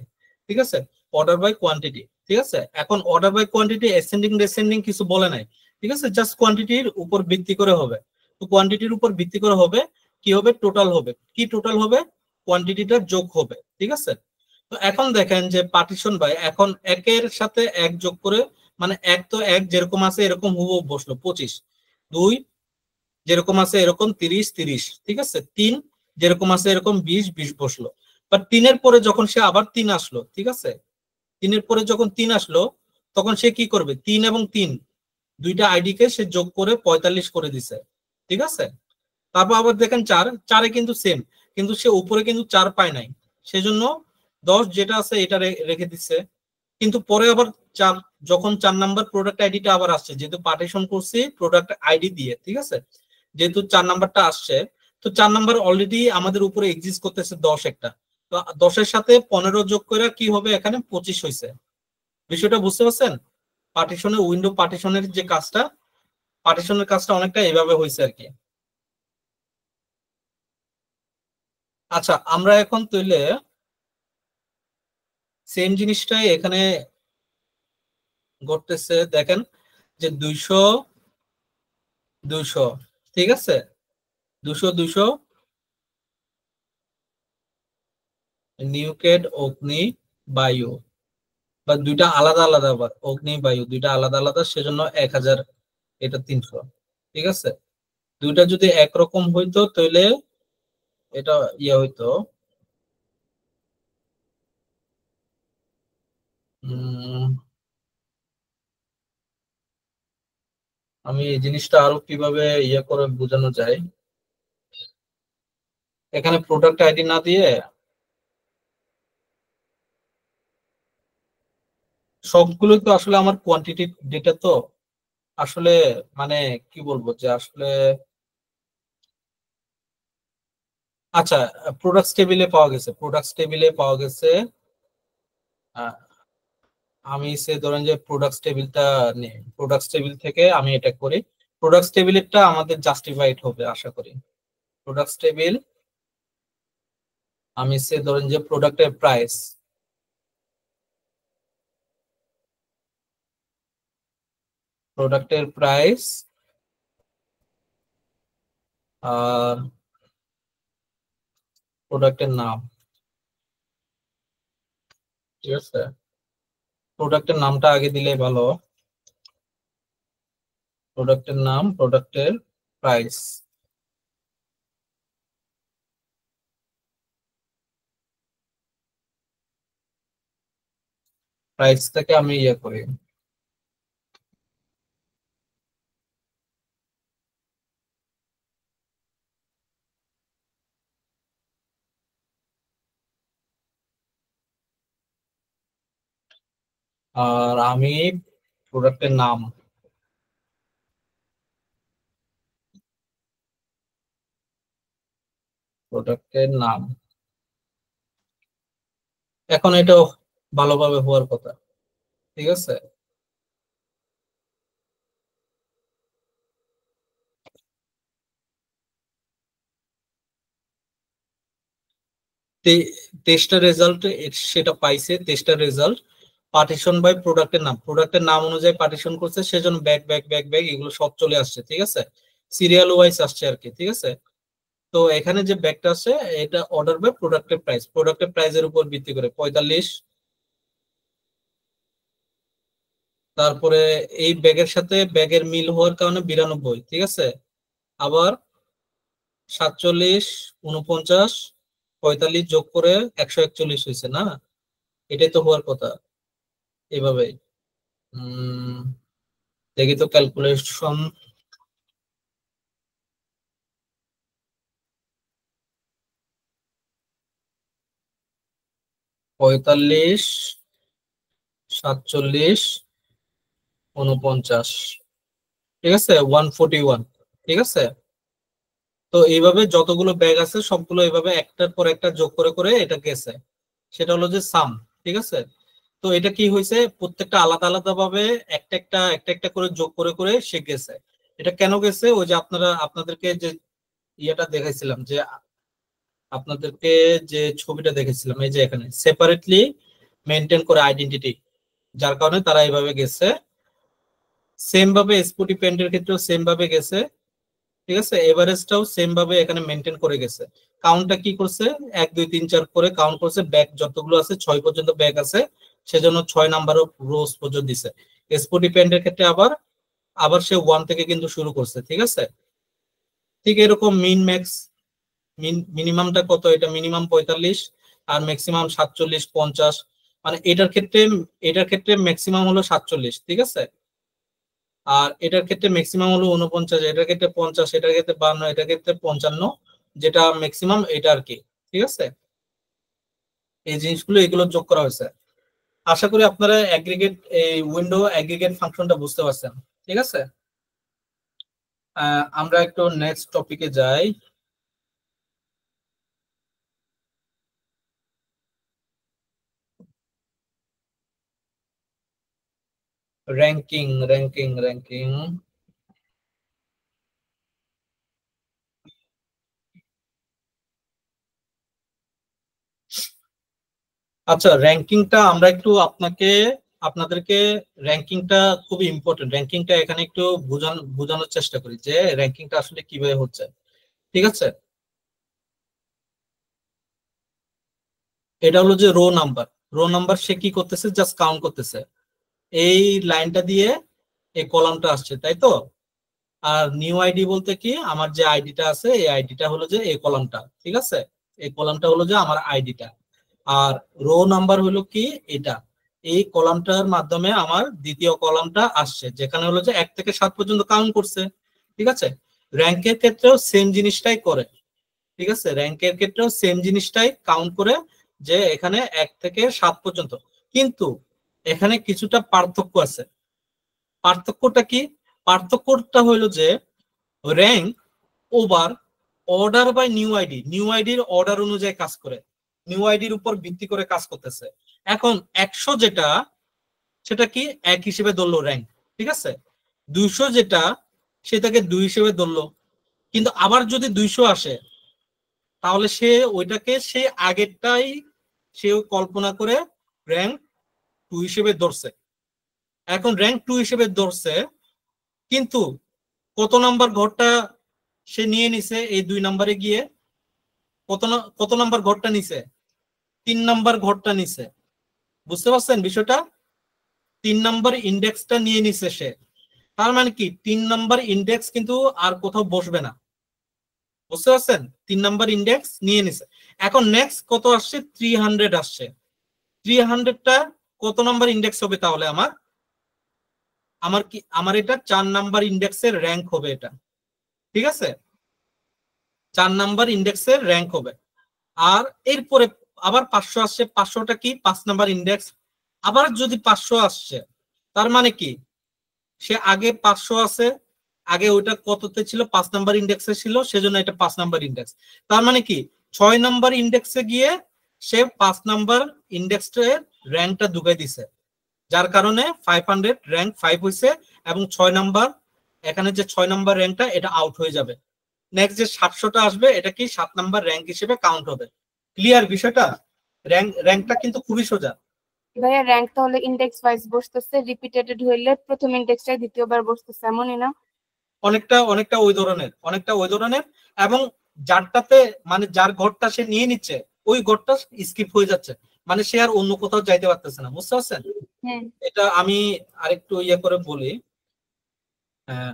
ঠিক আছে, অর্ডার বাই কোয়ান্টিটি, ঠিক আছে। এখন order by quantity ascending descending কিছু বলে নাই, ঠিক আছে, জাস্ট কোয়ান্টিটির উপর ভিত্তি করে হবে। তো কোয়ান্টিটির উপর ভিত্তি করে হবে কি, হবে টোটাল হবে, কি টোটাল হবে, কোয়ান্টিটিটা যোগ হবে, ঠিক আছে। তো এখন দেখেন যে পার্টিশন বাই এখন একের সাথে এক যোগ করে, মানে এক তো এক যেরকম আছে এরকম হুবহু বসলো 25, 2 যেরকম আছে এরকম 30, 30, ঠিক আছে, 3 যেরকম আছে এরকম 20, 20 বসলো। বাট 3-এর পরে যখন সে আবার 3 আসলো, ঠিক আছে, 3-এর পরে যখন 3 আসলো তখন সে কি করবে, 3 এবং 3 দুইটা আইডি কে সে যোগ করে 45 করে দিছে, ঠিক আছে। তারপর আবার দেখেন 4, 4-এ কিন্তু সেম, কিন্তু সে উপরে কিন্তু 4 পায় নাই, সেজন্য 10 যেটা আছে এটা রেখে দিচ্ছে, কিন্তু পরে আবার 4 যখন 4 নাম্বার প্রোডাক্ট আইডিটা আবার আসছে, যেহেতু পার্টিশন করছি প্রোডাক্ট আইডি দিয়ে, ঠিক আছে, যেহেতু 4 নাম্বারটা আসছে, তো 4 নাম্বার অলরেডি আমাদের উপরে এক্সিস্ট করতেছে 10 একটা, তো 10-এর সাথে 15 যোগ করে কি হবে, এখানে 25 হয়েছে। বিষয়টা বুঝতে পারছেন? পার্টিশনের উইন্ডো পার্টিশনের যে কাজটা, পার্টিশনের কাজটা অনেকটা এইভাবে হয়েছে আর কি। আচ্ছা, আমরা এখন তাহলে সেম জিনিসটাই এখানে ঘটতেছে, দেখেন যে 200 200, ঠিক আছে, 200 200 নিউকেড অগ্নি বায়ু, বা দুইটা আলাদা আলাদা, আবার অগ্নি বায়ু দুইটা আলাদা আলাদা, সেজন্য 1000, এটা 300, ঠিক আছে। দুইটা যদি একরকম হইতো তাহলে এটা ইয়ে হইতো, আমি এই জিনিসটা আরো কিভাবে ইয়ে করে বোঝানো যায়, এখানে প্রোডাক্ট আইডি না দিয়ে সবগুলো তো আসলে আমার কোয়ান্টিটি ডেটা তো আসলে, মানে কি বলবো যে আসলে, আচ্ছা, প্রোডাক্টস টেবিলে পাওয়া গেছে, প্রোডাক্টস টেবিলে পাওয়া গেছে। আহ, আমি সে ধরেন যে প্রোডাক্টস টেবিলটা নেই, প্রোডাক্টস টেবিল থেকে আমি এটা করি, প্রোডাক্টস টেবিলটা আমাদের জাস্টিফাইড হবে আশা করি। প্রোডাক্টস টেবিল, আমি সে ধরেন যে প্রোডাক্টের প্রাইস, প্রোডাক্টের প্রাইস আর প্রোডাক্টের নাম, ঠিক আছে, প্রোডাক্টের নামটা আগে দিলে ভালো, প্রোডাক্টের নাম, প্রোডাক্টের প্রাইস, প্রাইস থেকে আমি ইয়ে করি। আর আমি প্রোডাক্টের নাম, প্রোডাক্টের নাম, এখন এটা ভালোভাবে হওয়ার কথা, ঠিক আছে। টেস্টের রেজাল্ট সেটা পাইছে, টেস্টের রেজাল্ট পার্টিশন বাই প্রোডাক্টের নাম, প্রোডাক্টের নাম অনুযায়ী পার্টিশন করছে, সেজন্য ব্যাক ব্যাক ব্যাক ব্যাক এগুলো সব চলে আসছে, ঠিক আছে, সিরিয়াল ওয়াইজ আসছে আর কি, ঠিক আছে। তো এখানে যে ব্যাগটা আছে এটা অর্ডার বাই প্রোডাক্টের প্রাইস, প্রোডাক্টের প্রাইসের উপর ভিত্তি করে 45, তারপরে এই ব্যাগের সাথে ব্যাগের মিল হওয়ার কারণে 92, ঠিক আছে, আবার 47, 49, 45 যোগ করে 141 হয়েছে না, এটাই তো হওয়ার কথা, এভাবে। উম দেখি তো ক্যালকুলেশন, 45, 47, 49, ঠিক আছে, 141, ঠিক আছে। তো এইভাবে যতগুলো ব্যাগ আছে সবগুলো এইভাবে একটার পর একটা যোগ করে করে এটা গেছে, সেটা হলো যে সাম, ঠিক আছে। তো এটা কি হয়েছে, প্রত্যেকটা আলাদা আলাদা ভাবে একটা একটা একটা একটা করে যোগ করে করে সে গেছে। এটা কেন গেছে, ওই যে আপনাদেরকে যে ইয়েটা দেখাইছিলাম, যে আপনাদেরকে যে ছবিটা দেখেছিলাম, এই যে এখানে সেপারেটলি মেনটেন করে আইডেন্টিটি, যার কারণে তারা এইভাবে গেছে। সেম ভাবে এসপিটি পেন্টের ক্ষেত্রেও সেম ভাবে গেছে, ঠিক আছে, এভারেজটাও সেম ভাবে এখানে মেনটেন করে গেছে। কাউন্টটা কি করছে, 1 2 3 4 করে কাউন্ট করছে, ব্যাগ যতগুলো আছে 6 পর্যন্ত ব্যাগ আছে, সেজন্য 6 নাম্বার রোজ পর্যন্ত দিছে। এসপিটি পেন্টের ক্ষেত্রে আবার আবার সে 1 থেকে কিন্তু শুরু করছে, ঠিক আছে। ঠিক এরকম মিন ম্যাক্স, মিনিমামটা কত, এটা মিনিমাম 45 আর ম্যাক্সিমাম 47 50, মানে এটার ক্ষেত্রে ম্যাক্সিমাম হলো 47, ঠিক আছে, আর এটার ক্ষেত্রে ম্যাক্সিমাম হলো 49, এটার ক্ষেত্রে 50, এটার ক্ষেত্রে 52, এটার ক্ষেত্রে 55, যেটা ম্যাক্সিমাম এটা আর কি, ঠিক আছে। এই জিনিসগুলো এগুলো যোগ করা হয়েছে। আশা করি আপনারা অ্যাগ্রিগেট এই উইন্ডো অ্যাগ্রিগেট ফাংশনটা বুঝতে পারছেন। ঠিক আছে, আমরা একটু নেক্সট টপিকে যাই। র্যাঙ্কিং র্যাঙ্কিং র্যাঙ্কিং আচ্ছা, র্যাঙ্কিংটা আমরা একটু আপনাদেরকে র্যাঙ্কিংটা খুবই ইম্পর্টেন্ট। র্যাঙ্কিংটা এখানে একটু বোঝানোর চেষ্টা করি যে র্যাঙ্কিংটা আসলে কিভাবে হচ্ছে। ঠিক আছে, এটা হলো যে রো নাম্বার সে কি করতেছে, জাস্ট কাউন্ট করতেছে। এই লাইনটা দিয়ে এই কলামটা আসছে, তাই তো। আর নিউ আইডি বলতে কি, আমার যে আইডিটা আছে এই আইডিটা হলো যে এই কলামটা। ঠিক আছে, এই কলামটা হলো যে আমার আইডিটা। আর রো নাম্বার হলো কি এটা, এই কলামটার মাধ্যমে আমার দ্বিতীয় কলামটা আসছে, যেখানে হলো যে 1 থেকে 7 পর্যন্ত কাউন্ট করছে। ঠিক আছে, র্যাঙ্কের ক্ষেত্রেও সেম জিনিসটাই করে। ঠিক আছে, র্যাঙ্কের ক্ষেত্রেও সেম জিনিসটাই কাউন্ট করে, যে এখানে 1 থেকে 7 পর্যন্ত। কিন্তু এখানে কিছুটা পার্থক্য আছে। পার্থক্যটা কি? পার্থক্যটা হলো যে rank over order by new আইডির অর্ডার অনুযায়ী কাজ করে, নিউ আইডির উপর ভিত্তি করে কাজ করতেছে। এখন 100 যেটা, সেটা কি 1 হিসেবে ধরলো র্যাঙ্ক। ঠিক আছে, 200 যেটা, সেটাকে 2 হিসেবে ধরলো। কিন্তু আবার যদি 200 আসে, তাহলে সে ওইটাকে সে আগেরটাই সে কল্পনা করে র্যাঙ্ক 2 হিসেবে ধরছে। এখন র্যাঙ্ক 2 হিসেবে ধরছে, কিন্তু কত নাম্বার ঘরটা সে নিয়ে নিছে এই 2 নাম্বারে গিয়ে? কত নাম্বার ঘরটা নিছে? 3 নাম্বার ঘরটা নিছে। বুঝতে পারছেন বিষয়টা? 3 নাম্বার ইন্ডেক্সটা নিয়ে নিছে সে। তার মানে কি 3 নাম্বার ইন্ডেক্স কিন্তু আর কোথাও বসবে না। বুঝতে পারছেন? 3 নাম্বার ইন্ডেক্স নিয়ে নিছে। এখন নেক্সট কত আসছে? 300 আসছে। 300টা কত নাম্বার ইন্ডেক্স হবে তাহলে? আমার এটা 4 নাম্বার ইন্ডেক্সের র্যাঙ্ক হবে এটা। ঠিক আছে, 4 নাম্বার ইন্ডেক্সের র্যাঙ্ক হবে। আর এরপরে আবার 500 আসছে। 500টা কি 5 নাম্বার ইন্ডেক্স। আবার যদি 500 আসছে, তার মানে কি সে আগে 500 আছে, আগে ওইটা কততে ছিল? 5 নাম্বার ইন্ডেক্সে ছিল, সেজন্য এটা 5 নাম্বার ইন্ডেক্স। তার মানে কি 6 নাম্বার ইন্ডেক্সে গিয়ে সে 5 নাম্বার ইন্ডেক্সের র্যাঙ্কটা ঢুকাই দিছে, যার কারণে 500 র্যাঙ্ক 5 হয়েছে। এবং 6 নাম্বার, এখানে যে 6 নাম্বার র্যাঙ্কটা এটা আউট হয়ে যাবে। নেক্সট যে 700টা আসবে, এটা কি 7 নাম্বার র্যাঙ্ক হিসেবে কাউন্ট হবে। ক্লিয়ার বিষয়টা? র্যাঙ্কটা কিন্তু খুবই সোজা। ভাইয়া র্যাঙ্ক তাহলে ইন্ডেক্স ওয়াইজ বসতেছে, রিপিটেটেড হইলে প্রথম ইন্ডেক্সটাই দ্বিতীয়বার বসতেছে, এমনই না? অনেকটা ওই ধরনের। এবং যারটাতে মানে যার ঘরটা সে নিয়ে নিচ্ছে, ওই ঘরটা স্কিপ হয়ে যাচ্ছে, মানে সে আর অন্য কোথাও যাইতে পারতেছে না। বুঝতে পারছেন? হ্যাঁ। এটা আমি আরেকটু ইয়ে করে বলি। হ্যাঁ,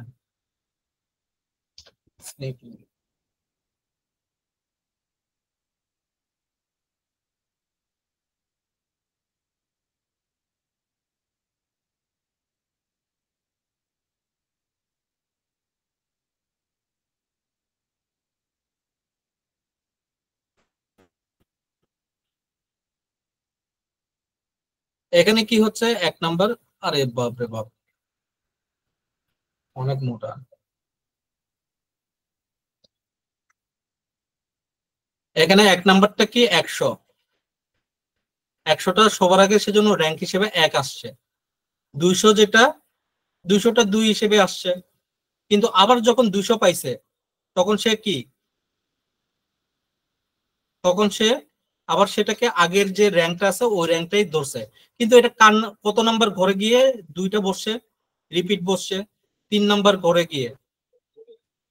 এখানে কি হচ্ছে 1 নাম্বার, আরে বাপ রে বাপ, অনেক মোটা। এখানে 1 নাম্বারটা কি 100, 100টা সবার আগে, সেজন্য র্যাঙ্ক হিসেবে 1 আসছে। 200 যেটা, 200টা 2 হিসেবে আসছে। কিন্তু আবার যখন 200 পাইছে, তখন সে কি, তখন সে আবার সেটাকে আগের যে র্যাঙ্কটা আছে ওই র্যাঙ্কটাই ধরছে। কিন্তু এটা কত নাম্বার ঘরে গিয়ে 2টা বসছে, রিপিট বসছে 3 নাম্বার ঘরে গিয়ে।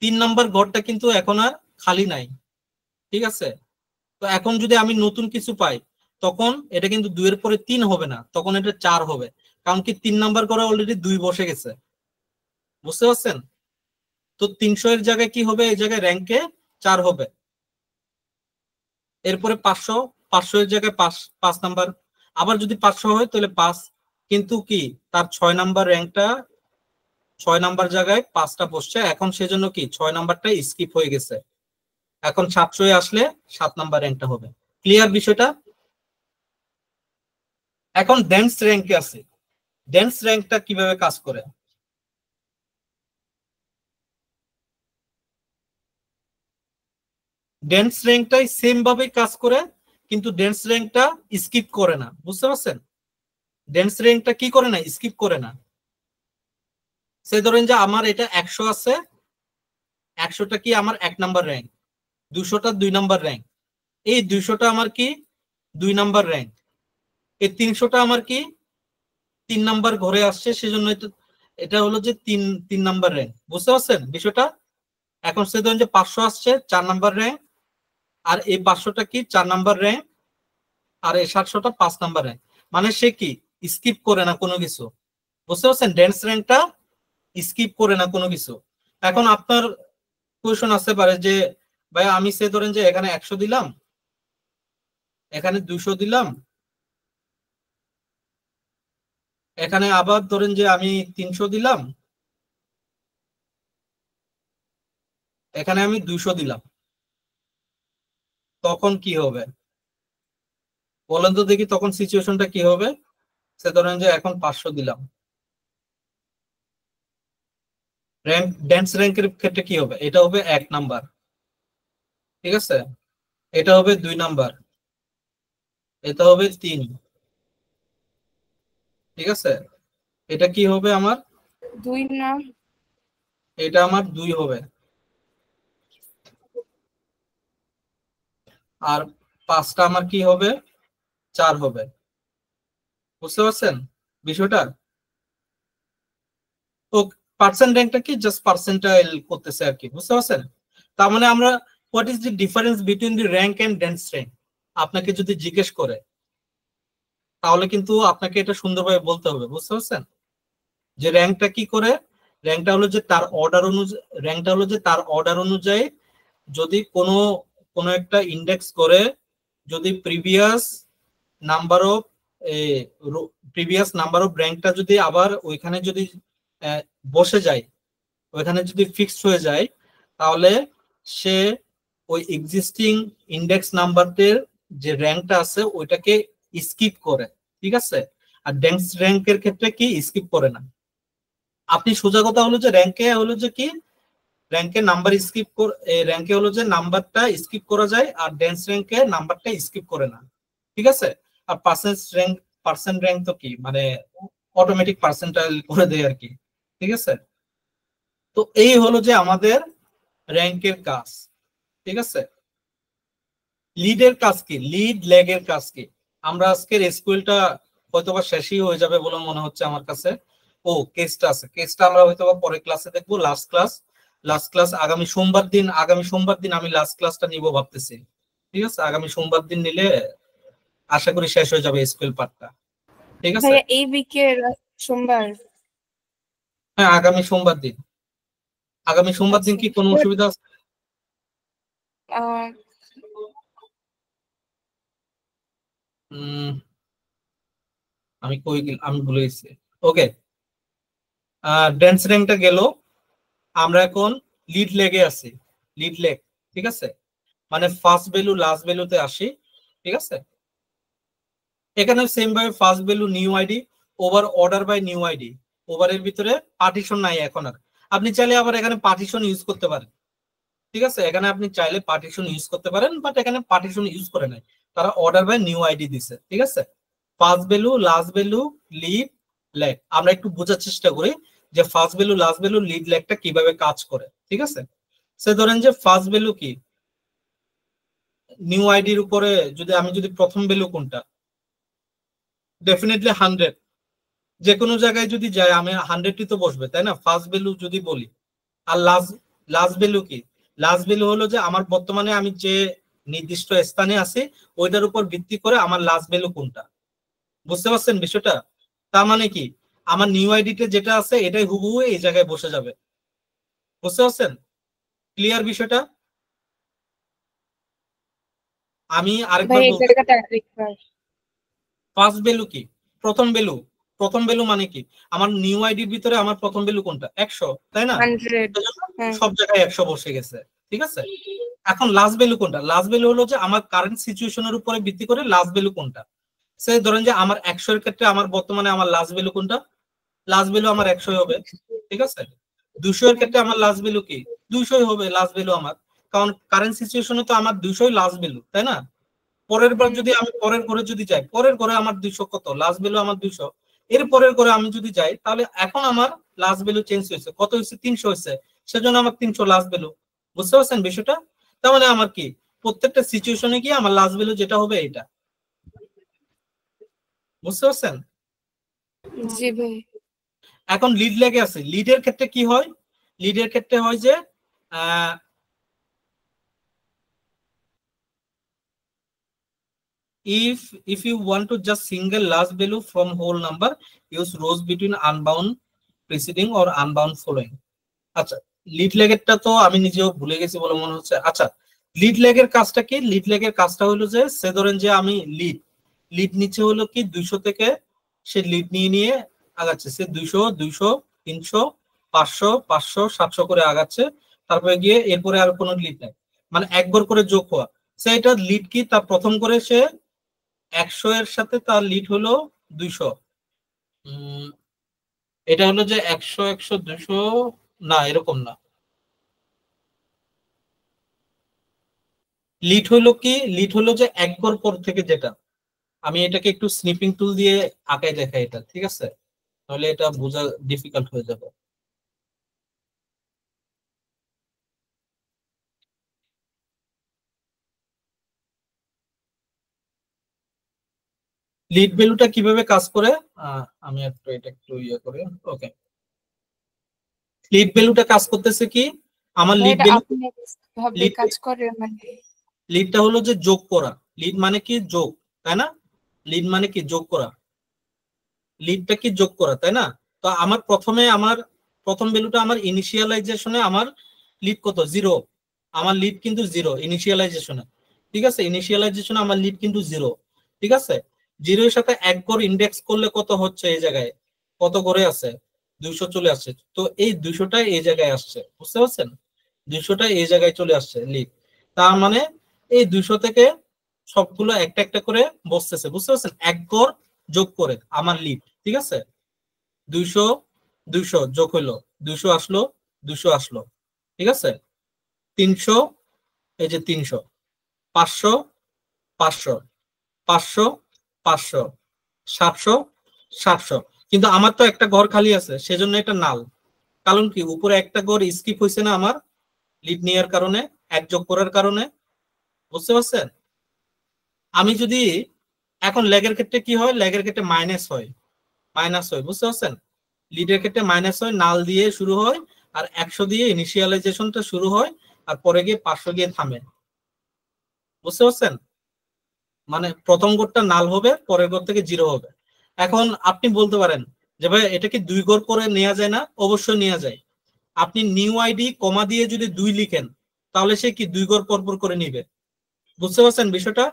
3 নাম্বার ঘরটা কিন্তু এখন আর খালি নাই। ঠিক আছে, তো এখন যদি আমি নতুন কিছু পাই, তখন এটা কিন্তু 2 এর পরে 3 হবে না, তখন এটা 4 হবে। কারণ কি 3 নাম্বার ঘরে অলরেডি 2 বসে গেছে। বুঝতে পারছেন? তো 300 এর জায়গায় কি হবে? এই জায়গায় র্যাঙ্কে 4 হবে। এরপরে 500, 500 এর জায়গায় 5 নাম্বার। আবার যদি 500 হয় তাহলে 5। কিন্তু কি তার 6 নাম্বার র্যাঙ্কটা, 6 নাম্বার জায়গায় 5টা বসছে, এখন সেজন্য কি 6 নাম্বারটা স্কিপ হয়ে গেছে। এখন 700 আসলে 7 নাম্বার র্যাঙ্কটা হবে। ক্লিয়ার বিষয়টা? এখন ডেন্স র্যাঙ্কে আছে, ডেন্স র্যাঙ্কটা কিভাবে কাজ করে? ডেন্স র্যাঙ্কটাই সেম ভাবে কাজ করে, কিন্তু ডেন্স র্যাঙ্কটা স্কিপ করে না, বুঝতে পারছেন? ডেন্স র্যাঙ্কটা কি করে না, স্কিপ করে না। সে ধরেন যে আমার এটা 100 আছে, 100টা কি আমার 1 নাম্বার র্যাঙ্ক, 200টা 2 নাম্বার র্যাঙ্ক, এই 200টা আমার কি 2 নাম্বার র্যাঙ্ক, এই 300টা আমার কি 3 নাম্বার ঘরে আসছে, সেজন্য এটা হলো যে 3 নাম্বার র্যাঙ্ক, বুঝতে পারছেন বিষয়টা? এখন সে ধরেন যে 500 আসছে 4 নাম্বার র্যাঙ্ক, আর এই 500টা কি 4 নাম্বার র্যাঙ্ক, আর এই 700টা 5 নাম্বার র্যাঙ্ক। মানে সে কি স্কিপ করে না কোনো কিছু, বুঝতে পারছেন? ডেন্স র্যাঙ্কটা স্কিপ করে না কোনো কিছু। এখন আপনার কোয়েশন আসতে পারে যে ভাই আমি সে ধরেন যে এখানে 100 দিলাম, এখানে 200 দিলাম, এখানে আবার ধরেন যে আমি 300 দিলাম, এখানে আমি 200 দিলাম, তখন কি হবে বলেন তো দেখি? তখন সিচুয়েশনটা কি হবে? সে ধরেন যে এখন 500 দিলাম, র্যাঙ্ক ড্যান্স র্যাঙ্কের ক্ষেত্রে কি হবে? এটা হবে 1 নাম্বার, ঠিক আছে, এটা হবে 2 নাম্বার, এটা হবে 3, ঠিক আছে, এটা কি হবে আমার? 2 না, এটা আমার 2 হবে, আর 5টা আমার কি হবে? 4 হবে, বুঝতে পারছেন বিষয়টা? তো পার্সেন্ট র্যাঙ্কটা কি জাস্ট পার্সেন্টাইল করতেছে আর কি, বুঝতে পারছেন? তার মানে আমরা what is the difference between the rank and dense rank আপনাকে যদি জিজ্ঞেস করে, তাহলে কিন্তু আপনাকে এটা সুন্দরভাবে বলতে হবে, বুঝতে পারছেন? যে র্যাঙ্কটা কি করে, র্যাঙ্কটা হলো যে তার অর্ডার অনুযায়ী, র্যাঙ্কটা হলো যে তার অর্ডার অনুযায়ী যদি কোনো কোনো একটা ইন্ডেক্স করে, যদি number of previous number of র্যাঙ্কটা যদি আবার ওইখানে যদি বসে যায়, ওইখানে যদি ফিক্সড হয়ে যায়, তাহলে সে ওই এক্সিস্টিং ইন্ডেক্স নাম্বারদের যে র্যাঙ্কটা আছে ওইটাকে স্কিপ করে, ঠিক আছে? আর ডেন্স র্যাঙ্কের ক্ষেত্রে কি স্কিপ করে না। আপনি সোজা কথা হলো যে র্যাঙ্কে হলো যে কি, র্যাঙ্কে নাম্বার স্কিপ র্যাঙ্কে হলো যে নাম্বারটা স্কিপ করা যায়, আর ডেন্স র্যাঙ্কে নাম্বারটা স্কিপ করে না, ঠিক আছে? আর পার্সেন্ট র্যাঙ্ক তো কি মানে অটোমেটিক পার্সেন্টাইল করে দেয় আর কি, ঠিক আছে? তো এই হলো যে আমাদের র্যাঙ্কের কাজ, ঠিক আছে? লিডের কাজ কি, লিড লেগের কাজ কি? আমরা আজকের এসকিউএলটা হয়তোবা শেষই হয়ে যাবে বলে মনে হচ্ছে আমার কাছে। ও কেসটা আছে, কেসটা আমরা হয়তোবা পরের ক্লাসে দেখবো, লাস্ট ক্লাস আগামী সোমবার দিন আমি লাস্ট ক্লাসটা নিব ভাবতেছি, ঠিক আছে? আগামী সোমবার দিন নিলে আশা করি শেষ হয়ে যাবে এসকিউএল পার্টটা, ঠিক আছে? ভাইয়া এই উইকের সোমবার? হ্যাঁ আগামী সোমবার দিন কি কোনো অসুবিধা আছে? আহ, আমি কই আমি ভুলে গেছি। ওকে, ড্যান্স র্যাঙ্কটা গেল, আমরা এখন লিড লেগে আছি, লিড লেগ, ঠিক আছে? মানে ফার্স্ট ভ্যালু লাস্ট ভ্যালুতে আসি, ঠিক আছে? এখানে সেম ভাবে first value new ID over order by new ID, ওভারের ভিতরে পার্টিশন নাই এখন আর। আপনি চাইলে আবার এখানে পার্টিশন ইউজ করতে পারেন, ঠিক আছে? এখানে আপনি চাইলে পার্টিশন ইউজ করতে পারেন, বাট এখানে পার্টিশন ইউজ করে নাই, তারা অর্ডার বাই নিউ আইডি দিছে, ঠিক আছে? First value last value lead lag, আমরা একটু বোঝার চেষ্টা করি যে first value last value lead লেগটা কিভাবে কাজ করে, ঠিক আছে? সে ধরেন যে ফার্স্ট ভ্যালু কি নিউ আইডির উপরে, আমি যদি প্রথম ভ্যালু কোনটা, ডেফিনেটলি 100, যে কোনো জায়গায় যদি যাই আমি 100ই তো বসবে, তাই না? ফার্স্ট ভ্যালু যদি বলি, আর লাস্ট ভ্যালু কি, লাস্ট ভ্যালু হলো যে আমার বর্তমানে আমি যে নির্দিষ্ট স্থানে আছি ওইটার উপর ভিত্তি করে আমার লাস্ট ভ্যালু কোনটা, বুঝতে পারছেন বিষয়টা? তার মানে কি আমার নিউ আইডিতে যেটা আছে এটাই হুবহু এই জায়গায় বসে যাবে, বুঝতে পারছেন? ক্লিয়ার বিষয়টা? আমি আরেকবার ভাইয়া এই বলতে, জায়গাটা আরেকবার। ফার্স্ট ভ্যালু কি, প্রথম ভ্যালু, প্রথম ভ্যালু মানে কি আমার নিউ আইডির ভিতরে আমার প্রথম ভ্যালু কোনটা, 100, তাই না? 100, হ্যাঁ। সব জায়গায় 100 বসে গেছে, ঠিক আছে? এখন লাস্ট ভ্যালু কোনটা, লাস্ট ভ্যালু হলো যে আমার কারেন্ট সিচুয়েশনের উপরে ভিত্তি করে লাস্ট ভ্যালু কোনটা, সে ধরেন যে আমার 100 এর ক্ষেত্রে আমার বর্তমানে আমার লাস্ট ভ্যালু কোনটা, লাস্ট ভ্যালু আমার 100 হবে, ঠিক আছে। 200 এর ক্ষেত্রে আমার লাস্ট ভ্যালু কি 200 হবে লাস্ট ভ্যালু আমার, কারণ কারেন্ট সিচুয়েশনে তো আমার 200 লাস্ট ভ্যালু, তাই না। পরের বার যদি আমি পরের ঘরে যদি যাই, পরের ঘরে আমার 200 কত লাস্ট ভ্যালু আমার 200, এর পরের ঘরে আমি যদি যাই তাহলে এখন আমার লাস্ট ভ্যালু চেঞ্জ হয়েছে, কত হয়েছে 300 হয়েছে, সেজন্য আমার 300 লাস্ট ভ্যালু। বুঝতে পারছেন বিষয়টা? তার মানে আমার কি প্রত্যেকটা সিচুয়েশনে গিয়ে আমার লাস্ট ভ্যালু যেটা হবে এটা। বুঝতে পারছেন? জি ভাই। এখন লিড লেগে আছে, লিডের ক্ষেত্রে কি হয়, লিডের ক্ষেত্রে হয় যে if you want to just single last value from whole number, use rows between unbound preceding or unbound following. আচ্ছা, লিড লেগেরটা তো আমি নিজেও ভুলে গেছি বলে মনে হচ্ছে। আচ্ছা, লিড লেগের কাজটা কি, লিড লেগের কাজটা হলো যে সে ধরেন যে আমি লিড লিড নিচে হলো কি 200 থেকে সে লিড নিয়ে নিয়ে আগাচ্ছে, সে 200 200 300 500 500 700 করে আগাচ্ছে, তারপরে গিয়ে এরপরে আর কোনো লিড নাই, মানে একবার করে যোগ হওয়া। সে এটা লিড কি তার প্রথম করে সে 100 এর সাথে তার লিড হলো 200, এটা হলো যে 100 100 200, না এরকম না। লিড হলো কি, লিড হলো যে একবার পর থেকে যেটা, আমি এটাকে একটু স্নিপিং টুল দিয়ে আঁকায় দেখাই এটা, ঠিক আছে, তাহলে এটা বোঝা ডিফিকাল্ট হয়ে যাবে। লিড ভ্যালুটা কিভাবে কাজ করে, আমি একটু এটা একটু ইয়ে করে, ওকে। লিড ভ্যালুটা কাজ করতেছে কি, আমার লিড ভ্যালু, ভাবে কাজ করে মানে লিডটা হলো যে যোগ করা, লিড মানে কি যোগ, তাই না, লিড মানে কি যোগ করা, লিডটা কি যোগ করা, তাই না। তো আমার প্রথমে আমার প্রথম ভ্যালুটা আমার ইনিশিয়ালাইজেশনে আমার লিড কত 0, আমার লিড কিন্তু 0 ইনিশিয়ালাইজেশনে, ঠিক আছে, ইনিশিয়ালাইজেশনে আমার লিড কিন্তু 0, ঠিক আছে। 0 এর সাথে এক ঘর ইন্ডেক্স করলে কত হচ্ছে, এই জায়গায় কত ঘরে আছে 200 চলে আসছে, তো এই 200টা এই জায়গায় আসছে, বুঝতে পারছেন, 200টা এই জায়গায় চলে আসছে লিড। তার মানে এই 200 থেকে সবগুলো একটা একটা করে বসতেছে, বুঝতে পারছেন, এক ঘর যোগ করে আমার লিড, ঠিক আছে। 200 200 যোগ হইলো, 200 আসলো, 200 আসলো, ঠিক আছে। 300, এই যে 300, 500 500 500 500 700 700, কিন্তু আমার তো একটা ঘর খালি আছে, সেজন্য এটা নাল, কারণ কি উপরে একটা ঘর স্কিপ হয়েছে না আমার লিড নেওয়ার কারণে, এক যোগ করার কারণে। বুঝতে পারছেন? আমি যদি এখন লেগের ক্ষেত্রে কি হয়, লেগের ক্ষেত্রে মাইনাস হয়, মাইনাস হয়, বুঝতে পারছেন, লিডের ক্ষেত্রে মাইনাস হয়, নাল দিয়ে শুরু হয়, আর 100 দিয়ে ইনিশিয়ালাইজেশনটা শুরু হয়, আর পরে গিয়ে 500 গিয়ে থামে। বুঝতে পারছেন, মানে প্রথম গড়টা নাল হবে, পরের গড় থেকে 0 হবে। এখন আপনি বলতে পারেন যে ভাই এটা কি 2 গড় করে নেওয়া যায় না, অবশ্যই নেওয়া যায়। আপনি নিউ আইডি কমা দিয়ে যদি 2 লিখেন তাহলে সে কি 2 গড় পরপর করে নিবে। বুঝতে পারছেন বিষয়টা?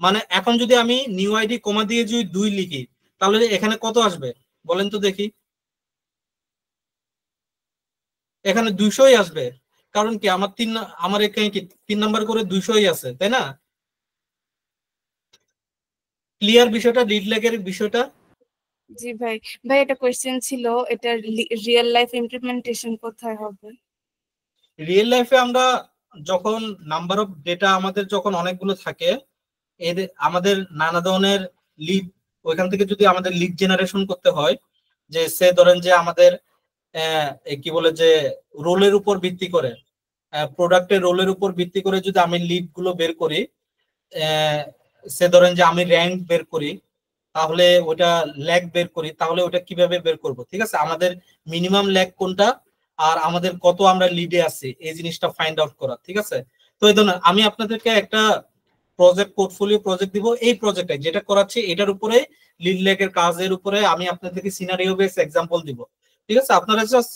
মানে এখন যদি আমি নিউ আইডি কমা দিয়ে যদি 2 লিখি তাহলে এখানে কত আসবে বলেন তো দেখি, এখানে 200ই আসবে, কারণ কি আমার আমার এখানে কি 3 নাম্বার করে 200ই আছে, তাই না। ক্লিয়ার বিষয়টা, লিড লেগের বিষয়টা? জি ভাই। ভাই এটা কোশ্চেন ছিল, এটা রিয়েল লাইফ ইমপ্লিমেন্টেশন কোথায় হবে? রিয়েল লাইফে আমরা যখন নাম্বার অফ ডেটা আমাদের যখন অনেকগুলো থাকে, এদের আমাদের নানা ধরনের লিড, ওইখান থেকে যদি আমাদের লিড জেনারেশন করতে হয়, যে সে ধরেন যে আমাদের কি বলে যে রোলের উপর ভিত্তি করে, প্রোডাক্টের রোলের উপর ভিত্তি করে যদি আমি লিড গুলো বের করি, সে ধরেন যে আমি র্যাঙ্ক বের করি, তাহলে ওটা ল্যাগ বের করি, তাহলে ওটা কিভাবে বের করব, ঠিক আছে, আমাদের মিনিমাম ল্যাগ কোনটা আর আমাদের কত আমরা লিডে আছি এই জিনিসটা ফাইন্ড আউট করা, ঠিক আছে। তো এই ধরনের আমি আপনাদেরকে একটা প্রজেক্ট পোর্টফোলিও প্রজেক্ট দিব, এই প্রজেক্টে যেটা করাচ্ছি এটার উপরে লিড ল্যাগের কাজের উপরে আমি আপনাদেরকে সিনারিও বেস এক্সাম্পল দিব, ঠিক আছে। আপনারা জাস্ট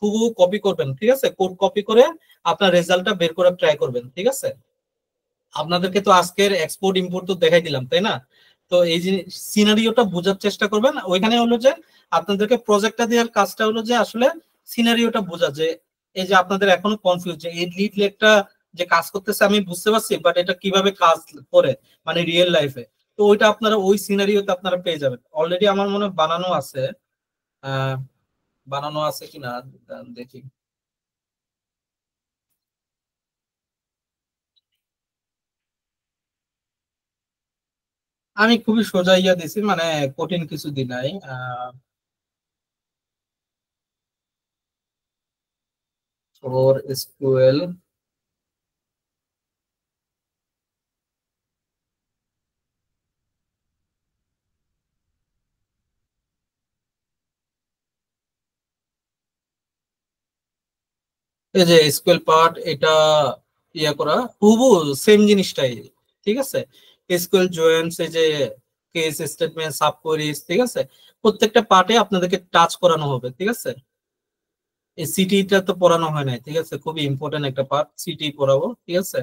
হুবহু কপি করবেন, ঠিক আছে, কোড কপি করে আপনার রেজাল্টটা বের করার ট্রাই করবেন, ঠিক আছে। আপনাদেরকে তো আজকের এক্সপোর্ট ইম্পোর্ট তো দেখাই দিলাম, তাই না। তো এই যে সিনারিওটা বোঝার চেষ্টা করবেন, ওইখানে হলো যে আপনাদেরকে প্রজেক্টটা দেওয়ার কাজটা হলো যে আসলে সিনারিওটা বোঝা, যে এই যে আপনাদের এখনো কনফিউজ যে এই লিড লেগটা যে কাজ করতেছে আমি বুঝতে পারছি, বাট এটা কিভাবে কাজ করে মানে রিয়েল লাইফে, তো ওইটা আপনারা ওই সিনারিওতে আপনারা পেয়ে যাবেন। অলরেডি আমার মনে হয় বানানো আছে, বানানো আছে কিনা দেখি। আমি খুবই সোজা ইয়া দিছি, মানে কঠিন কিছু দিই নাই। ফর এসকিউএল এই যে এসকিউএল পার্ট, এটা ইয়া করা হুবহু সেম জিনিসটাই, ঠিক আছে। এসকিউএল জয়েন্টস, এই যে কেস স্টেটমেন্ট, সাব কোয়েরিজ, ঠিক আছে, প্রত্যেকটা পার্টে আপনাদেরকে টাচ করানো হবে, ঠিক আছে। এই সিটিটা তো পড়ানো হয় নাই, ঠিক আছে, খুবই ইম্পর্টেন্ট একটা পার্ট, সিটি পড়াবো, ঠিক আছে।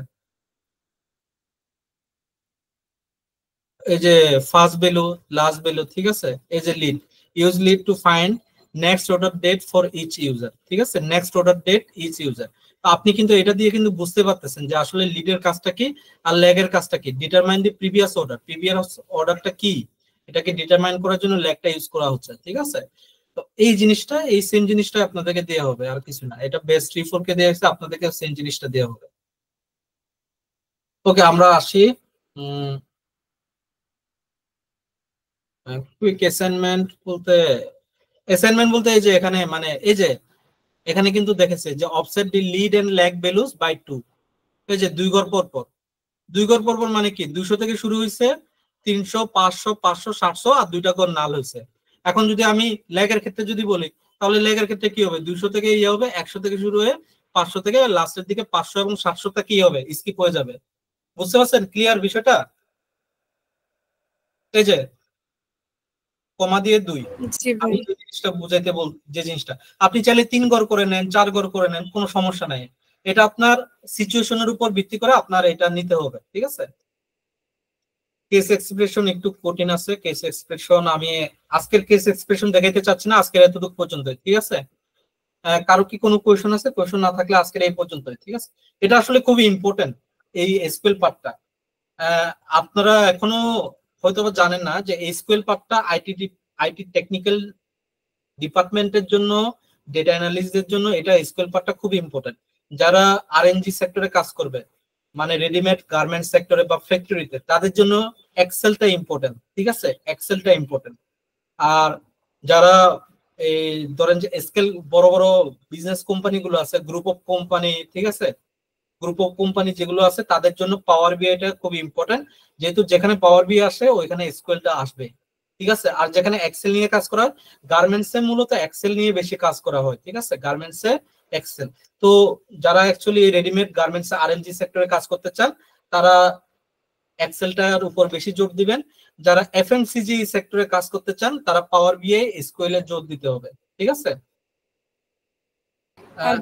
এই যে ফার্স্ট ভ্যালু, লাস্ট ভ্যালু, ঠিক আছে। এই যে lead, use lead to find next order date for each user, ঠিক আছে, next order date each user. আপনি কিন্তু এটা দিয়ে কিন্তু বুঝতে পারতেছেন যে আসলে লিডের কাজটা কি আর ল্যাগের কাজটা কি। Determine the previous order, previous অর্ডারটা কি, এটাকে ডিটারমাইন করার জন্য ল্যাগটা ইউজ করা হচ্ছে, ঠিক আছে। তো এই জিনিসটা, এই সেম জিনিসটা আপনাদেরকে দেওয়া হবে, আর কিছু না। এটা বেস্ট রিফোর কে দেওয়া হয়েছে, আপনাদেরকে সেম জিনিসটা দেওয়া হবে। ওকে, আমরা আসি কুইক অ্যাসাইনমেন্ট বলতে। অ্যাসাইনমেন্ট বলতে এই যে এখানে, মানে এই যে এখানে কিন্তু দেখেছে যে offset the lead and lag values by 2। এই যে 2 ঘর পর পর, 2 ঘর পর পর মানে কি, 200 থেকে শুরু হয়েছে, 300, 500, 500, 700, আর 2টা ঘর নাল হয়েছে। এখন যদি আমি ল্যাগের ক্ষেত্রে যদি বলি, তাহলে ল্যাগের ক্ষেত্রে কি হবে, 200 থেকে ইয়ে হবে, 100 থেকে শুরু হয়ে 500 থেকে লাস্টের দিকে 500 এবং 700 টা কি হবে, স্কিপ হয়ে যাবে। বুঝতে পারছেন ক্লিয়ার বিষয়টা? এই যে কমা দিয়ে 2, জি আমি ভাই। যে জিনিসটা বুঝাইতে বল, যে জিনিসটা আপনি চাইলে 3 ঘর করে নেন, 4 ঘর করে নেন, কোনো সমস্যা নাই। এটা আপনার সিচুয়েশনের উপর ভিত্তি করে আপনার এটা নিতে হবে, ঠিক আছে। কেস এক্সপ্রেশন একটু কঠিন আছে, কেস এক্সপ্রেশন আমি আজকের কেস এক্সপ্রেশন দেখাইতে চাচ্ছি না, আজকের এতটুকু পর্যন্ত, ঠিক আছে। কারো কি কোনো কোয়েশন আছে? কোয়েশন না থাকলে আজকের এই পর্যন্ত, ঠিক আছে। এটা আসলে খুবই ইম্পর্টেন্ট, এই এসকিউএল পার্টটা। আপনারা এখনো হয়তো জানেন না যে এসকিউএল পার্টটা আইটি টেকনিক্যাল ডিপার্টমেন্টের জন্য, ডেটা অ্যানালিস্টদের জন্য এটা এসকিউএল পার্টটা খুব ইম্পর্টেন্ট। যারা আরএনজি সেক্টরে কাজ করবে, মানে রেডিমেড গার্মেন্ট সেক্টরে বা ফ্যাক্টরিতে, তাদের জন্য এক্সেলটা ইম্পর্টেন্ট, ঠিক আছে, এক্সেলটা ইম্পর্টেন্ট। আর যারা এই ধরেন যে স্কেল বড় বড় বিজনেস কোম্পানিগুলো আছে, গ্রুপ অফ কোম্পানি, ঠিক আছে, গ্রুপ অফ কোম্পানি যেগুলো আছে, তাদের জন্য পাওয়ার বিআইটা খুব ইম্পর্টেন্ট। যেহেতু যেখানে পাওয়ার বিআই আসে ওইখানে এসকিউএলটা আসবে, ঠিক আছে। আর যেখানে এক্সেল নিয়ে কাজ করা হয়, গার্মেন্টস এ মূলত এক্সেল নিয়ে বেশি কাজ করা হয়, ঠিক আছে, গার্মেন্টস এ এক্সেল। তো যারা অ্যাকচুয়ালি রেডিমেড গার্মেন্টস আরএনজি সেক্টরে কাজ করতে চান, তারা এক্সেলটার উপর বেশি জোর দিবেন। যারা এফএমসিজি সেক্টরে কাজ করতে চান, তারা পাওয়ার বিআই, এসকিউএল এর জোর দিতে হবে, ঠিক আছে।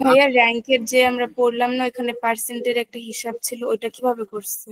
ভাইয়া র্যাঙ্কের যে আমরা পড়লাম না, ওখানে পার্সেন্টের একটা হিসাব ছিল, ওইটা কিভাবে করছে?